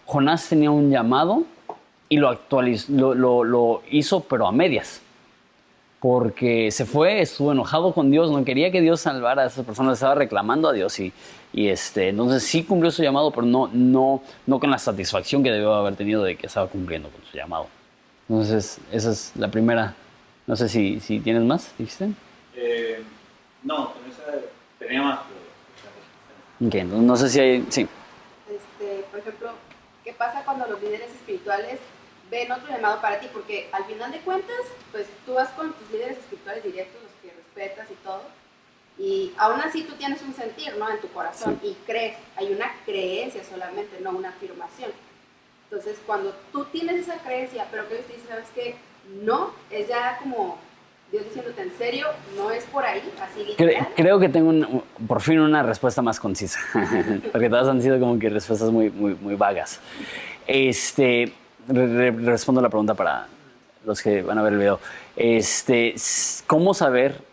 A: Jonás tenía un llamado y lo hizo pero a medias. Porque se fue, estuvo enojado con Dios, no quería que Dios salvara a esas personas, estaba reclamando a Dios y entonces sí cumplió su llamado, pero no con la satisfacción que debió haber tenido de que estaba cumpliendo con su llamado. Entonces, esa es la primera. No sé si tienes más, ¿dijiste?
E: No, con esa tenía más.
A: Ok, entonces no sé si hay... Sí.
F: Por ejemplo, ¿qué pasa cuando los líderes espirituales ven otro llamado para ti? Porque al final de cuentas, pues tú vas con tus líderes espirituales directos, los que respetas y todo, y aún así tú tienes un sentir, ¿no? En tu corazón, sí. Y crees, hay una creencia solamente, no una afirmación. Entonces, cuando tú tienes esa creencia, pero que ellos te dicen, ¿sabes qué? No, es ya como Dios diciéndote, ¿en serio? ¿No es por ahí? Así literal.
A: Creo que tengo por fin una respuesta más concisa, porque todas han sido como que respuestas muy, muy, muy vagas. Respondo la pregunta para los que van a ver el video. ¿Cómo saber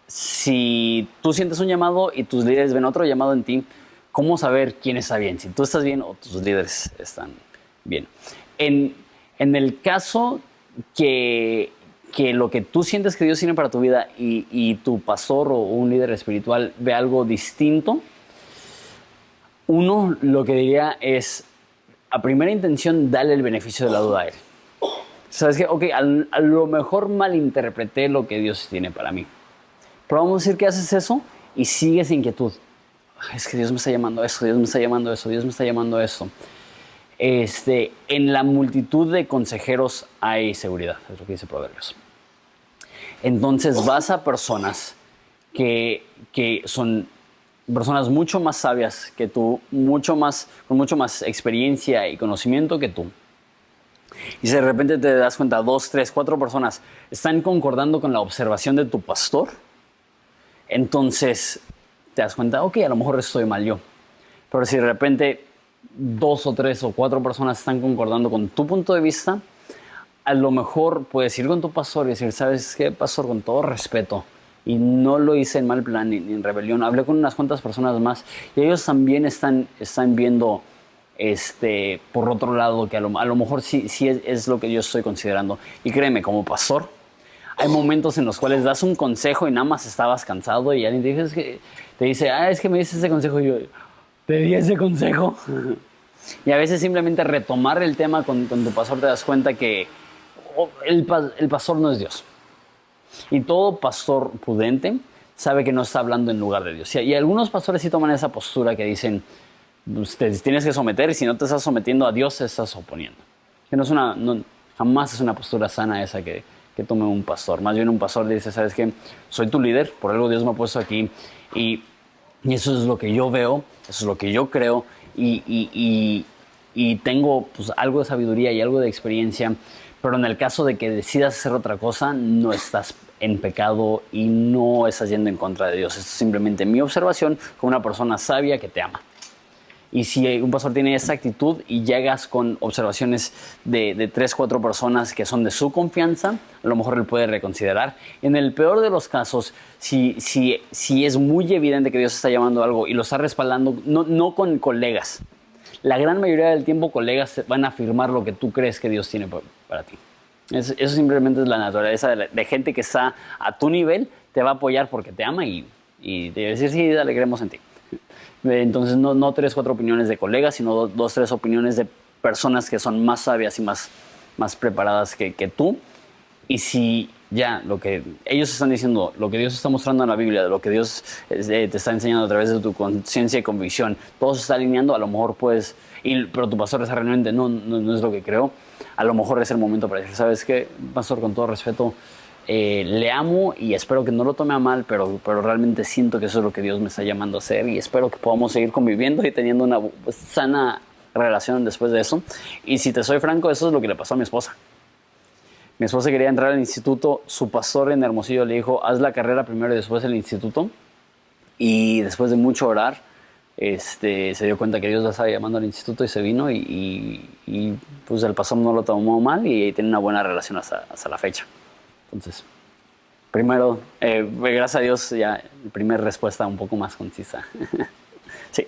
A: si tú sientes un llamado y tus líderes ven otro llamado en ti? ¿Cómo saber quién está bien? Si tú estás bien o tus líderes están bien. En el caso que lo que tú sientes que Dios tiene para tu vida y tu pastor o un líder espiritual ve algo distinto, uno lo que diría es, a primera intención, dale el beneficio de la duda a él. ¿Sabes qué? Ok, a lo mejor malinterpreté lo que Dios tiene para mí. Pero vamos a decir que haces eso y sigues inquietud. Es que Dios me está llamando a esto, Dios me está llamando a eso, Dios me está llamando a esto. En la multitud de consejeros hay seguridad, es lo que dice Proverbios. Entonces vas a personas que son personas mucho más sabias que tú, con mucho más experiencia y conocimiento que tú. Y si de repente te das cuenta, 2, 3, 4 personas están concordando con la observación de tu pastor, entonces te das cuenta, ok, a lo mejor estoy mal yo. Pero si de repente 2 o 3 o 4 personas están concordando con tu punto de vista, a lo mejor puedes ir con tu pastor y decir, ¿sabes qué, pastor? Con todo respeto, y no lo hice en mal plan ni en rebelión. Hablé con unas cuantas personas más y ellos también están viendo por otro lado que a lo mejor sí es lo que yo estoy considerando. Y créeme, como pastor, hay momentos en los cuales das un consejo y nada más estabas cansado y alguien te dice, es que me dices ese consejo, y yo, ¿te di ese consejo? Y a veces simplemente retomar el tema con tu pastor, te das cuenta que el pastor no es Dios. Y todo pastor prudente sabe que no está hablando en lugar de Dios. Y algunos pastores sí toman esa postura que dicen, te tienes que someter, y si no te estás sometiendo a Dios, te estás oponiendo. Que jamás es una postura sana esa que tome un pastor. Más bien un pastor le dice, ¿sabes qué? Soy tu líder, por algo Dios me ha puesto aquí, y eso es lo que yo veo, eso es lo que yo creo, y tengo pues algo de sabiduría y algo de experiencia, pero en el caso de que decidas hacer otra cosa, no estás en pecado y no estás yendo en contra de Dios. Esto es simplemente mi observación como una persona sabia que te ama. Y si un pastor tiene esa actitud y llegas con observaciones de 3, 4 personas que son de su confianza, a lo mejor él puede reconsiderar. En el peor de los casos, si es muy evidente que Dios está llamando a algo y lo está respaldando, no con colegas. La gran mayoría del tiempo colegas van a afirmar lo que tú crees que Dios tiene para ti. Eso simplemente es la naturaleza de gente que está a tu nivel, te va a apoyar porque te ama y te va a decir, sí, dale, creemos en ti. Entonces no 3, 4 opiniones de colegas, sino 2, 3 opiniones de personas que son más sabias y más preparadas que tú. Y si ya lo que ellos están diciendo, lo que Dios está mostrando en la Biblia, lo que Dios te está enseñando a través de tu conciencia y convicción, todo se está alineando, a lo mejor puedes, pero tu pastor está realmente, no es lo que creo, a lo mejor es el momento para decir, ¿sabes qué, pastor? Con todo respeto, le amo y espero que no lo tome a mal, pero realmente siento que eso es lo que Dios me está llamando a hacer, y espero que podamos seguir conviviendo y teniendo una sana relación después de eso. Y si te soy franco, eso es lo que le pasó a mi esposa. Mi esposa quería entrar al instituto, su pastor en Hermosillo le dijo, haz la carrera primero y después el instituto, y después de mucho orar, se dio cuenta que Dios la estaba llamando al instituto y se vino, y pues el pastor no lo tomó mal y tiene una buena relación hasta la fecha. Entonces, primero, gracias a Dios, ya la primera respuesta un poco más concisa. Sí.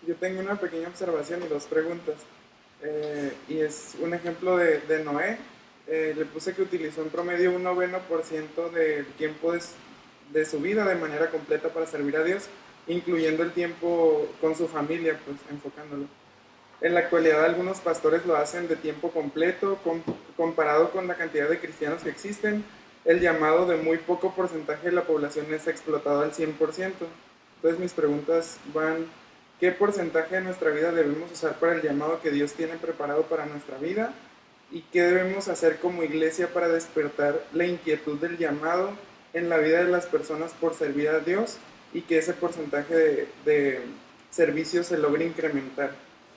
G: Yo tengo una pequeña observación y 2 preguntas. Y es un ejemplo de Noé. Le puse que utilizó en promedio un 90% del tiempo de su vida de manera completa para servir a Dios, incluyendo el tiempo con su familia, pues enfocándolo. En la actualidad algunos pastores lo hacen de tiempo completo, comparado con la cantidad de cristianos que existen. El llamado de muy poco porcentaje de la población es explotado al 100%. Entonces mis preguntas van, ¿qué porcentaje de nuestra vida debemos usar para el llamado que Dios tiene preparado para nuestra vida? ¿Y qué debemos hacer como iglesia para despertar la inquietud del llamado en la vida de las personas por servir a Dios y que ese porcentaje de servicio se logre incrementar?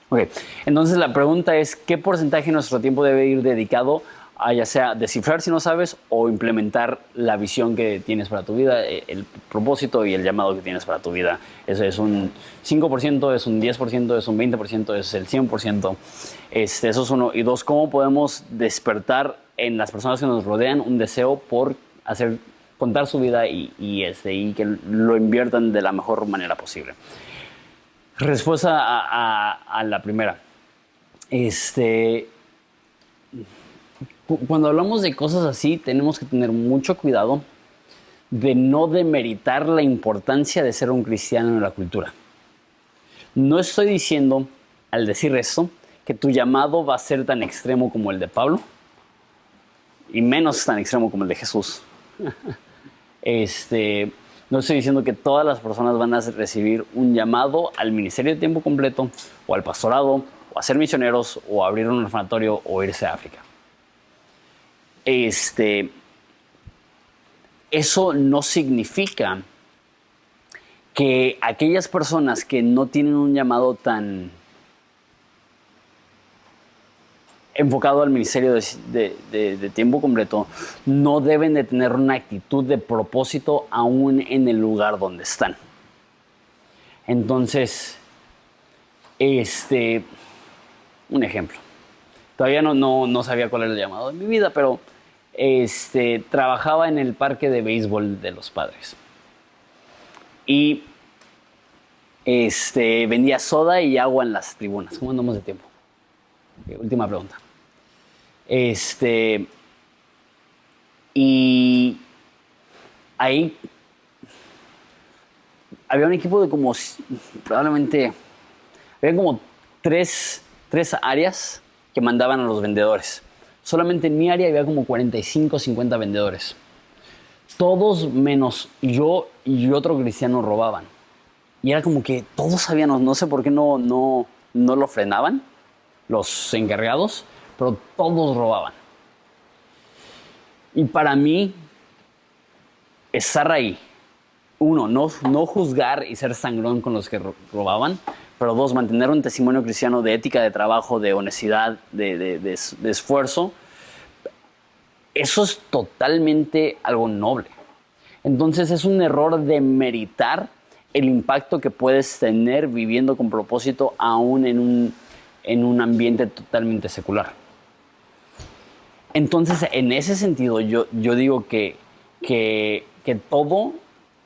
A: Ok, entonces la pregunta es, ¿qué porcentaje de nuestro tiempo debe ir dedicado a ya sea descifrar si no sabes o implementar la visión que tienes para tu vida, el propósito y el llamado que tienes para tu vida? Eso es un 5%, es un 10%, es un 20%, es el 100%. Eso es uno. Y 2, ¿cómo podemos despertar en las personas que nos rodean un deseo por contar su vida y que lo inviertan de la mejor manera posible? Respuesta a la primera. Cuando hablamos de cosas así, tenemos que tener mucho cuidado de no demeritar la importancia de ser un cristiano en la cultura. No estoy diciendo, al decir esto, que tu llamado va a ser tan extremo como el de Pablo y menos tan extremo como el de Jesús. No estoy diciendo que todas las personas van a recibir un llamado al ministerio de tiempo completo o al pastorado o a ser misioneros o a abrir un orfanatorio o irse a África. Eso no significa que aquellas personas que no tienen un llamado tan enfocado al ministerio de tiempo completo no deben de tener una actitud de propósito aún en el lugar donde están. Entonces, un ejemplo. Todavía no sabía cuál era el llamado de mi vida, pero trabajaba en el parque de béisbol de los Padres. Y vendía soda y agua en las tribunas. ¿Cómo andamos de tiempo? Última pregunta. Y ahí había un equipo de como, probablemente, había como tres áreas que mandaban a los vendedores. Solamente en mi área había como 45, 50 vendedores. Todos menos yo y otro cristiano robaban. Y era como que todos sabían, no sé por qué no lo frenaban, los encargados, pero todos robaban. Y para mí, estar ahí, uno, no juzgar y ser sangrón con los que robaban, pero dos, mantener un testimonio cristiano de ética de trabajo, de honestidad, de esfuerzo, eso es totalmente algo noble. Entonces es un error de meritar el impacto que puedes tener viviendo con propósito aún en un ambiente totalmente secular. Entonces, en ese sentido, yo digo que todo,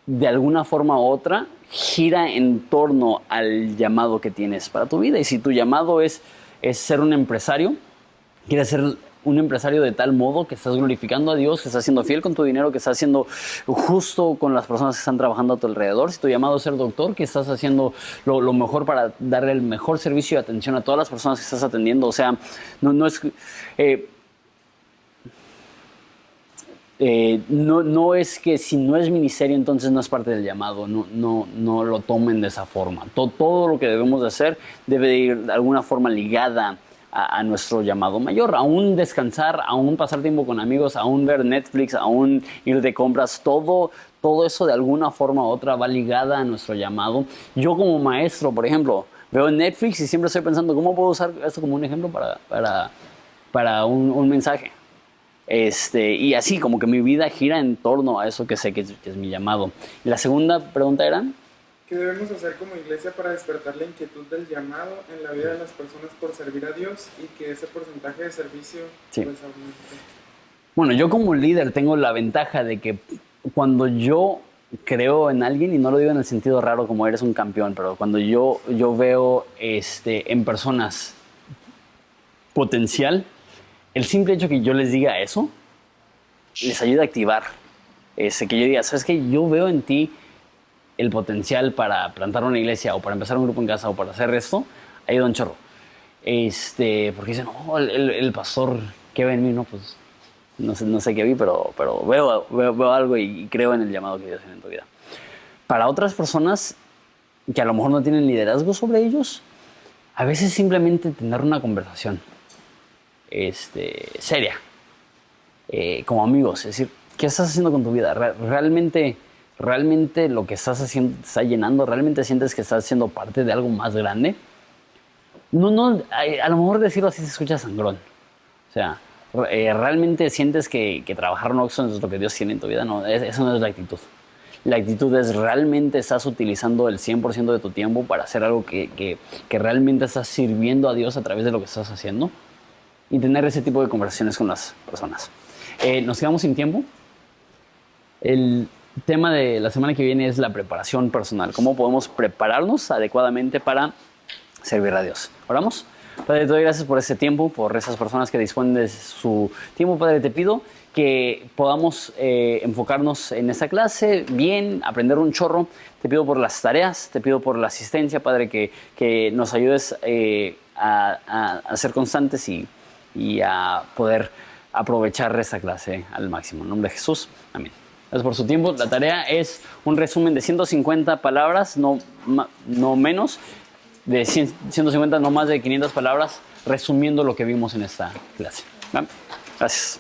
A: de alguna forma u otra, gira en torno al llamado que tienes para tu vida. Y si tu llamado es ser un empresario, quieres ser un empresario de tal modo que estás glorificando a Dios, que estás siendo fiel con tu dinero, que estás siendo justo con las personas que están trabajando a tu alrededor. Si tu llamado es ser doctor, que estás haciendo lo mejor para darle el mejor servicio y atención a todas las personas que estás atendiendo. O sea, no es... no es que si no es ministerio entonces no es parte del llamado, no lo tomen de esa forma. Todo lo que debemos de hacer debe de ir de alguna forma ligada a nuestro llamado mayor, aún descansar, aún pasar tiempo con amigos, aún ver Netflix, aún ir de compras, todo eso de alguna forma u otra va ligada a nuestro llamado. Yo como maestro, por ejemplo, veo Netflix y siempre estoy pensando cómo puedo usar esto como un ejemplo para un mensaje. Y así como que mi vida gira en torno a eso que sé que es mi llamado. Y la segunda pregunta era...
G: ¿Qué debemos hacer como iglesia para despertar la inquietud del llamado en la vida de las personas por servir a Dios y que ese porcentaje de servicio pues aumente?
A: Bueno, yo como líder tengo la ventaja de que cuando yo creo en alguien, y no lo digo en el sentido raro como eres un campeón, pero cuando yo veo en personas potencial, el simple hecho que yo les diga eso, les ayuda a activar. Que yo diga, ¿sabes qué? Yo veo en ti el potencial para plantar una iglesia o para empezar un grupo en casa o para hacer esto, ayuda un chorro. Porque dicen, no, el pastor que ve en mí, no, pues no sé qué vi, pero veo algo y creo en el llamado que Dios tiene en tu vida. Para otras personas que a lo mejor no tienen liderazgo sobre ellos, a veces simplemente tener una conversación seria, como amigos, es decir, ¿qué estás haciendo con tu vida? ¿Realmente lo que estás haciendo te está llenando? ¿Realmente sientes que estás siendo parte de algo más grande? A lo mejor decirlo así se escucha sangrón. O sea, ¿realmente sientes que trabajar en Oxxo es lo que Dios tiene en tu vida? No, eso no es la actitud. La actitud es realmente estás utilizando el 100% de tu tiempo para hacer algo que realmente estás sirviendo a Dios a través de lo que estás haciendo, y tener ese tipo de conversaciones con las personas. Nos quedamos sin tiempo. El tema de la semana que viene es la preparación personal. ¿Cómo podemos prepararnos adecuadamente para servir a Dios? ¿Oramos? Padre, te doy gracias por este tiempo, por esas personas que disponen de su tiempo. Padre, te pido que podamos enfocarnos en esta clase bien, aprender un chorro. Te pido por las tareas, te pido por la asistencia, Padre, que nos ayudes a ser constantes y a poder aprovechar esta clase al máximo. En nombre de Jesús, amén. Gracias por su tiempo. La tarea es un resumen de 150 palabras, no menos, de 150, no más de 500 palabras, resumiendo lo que vimos en esta clase. ¿Vale? Gracias.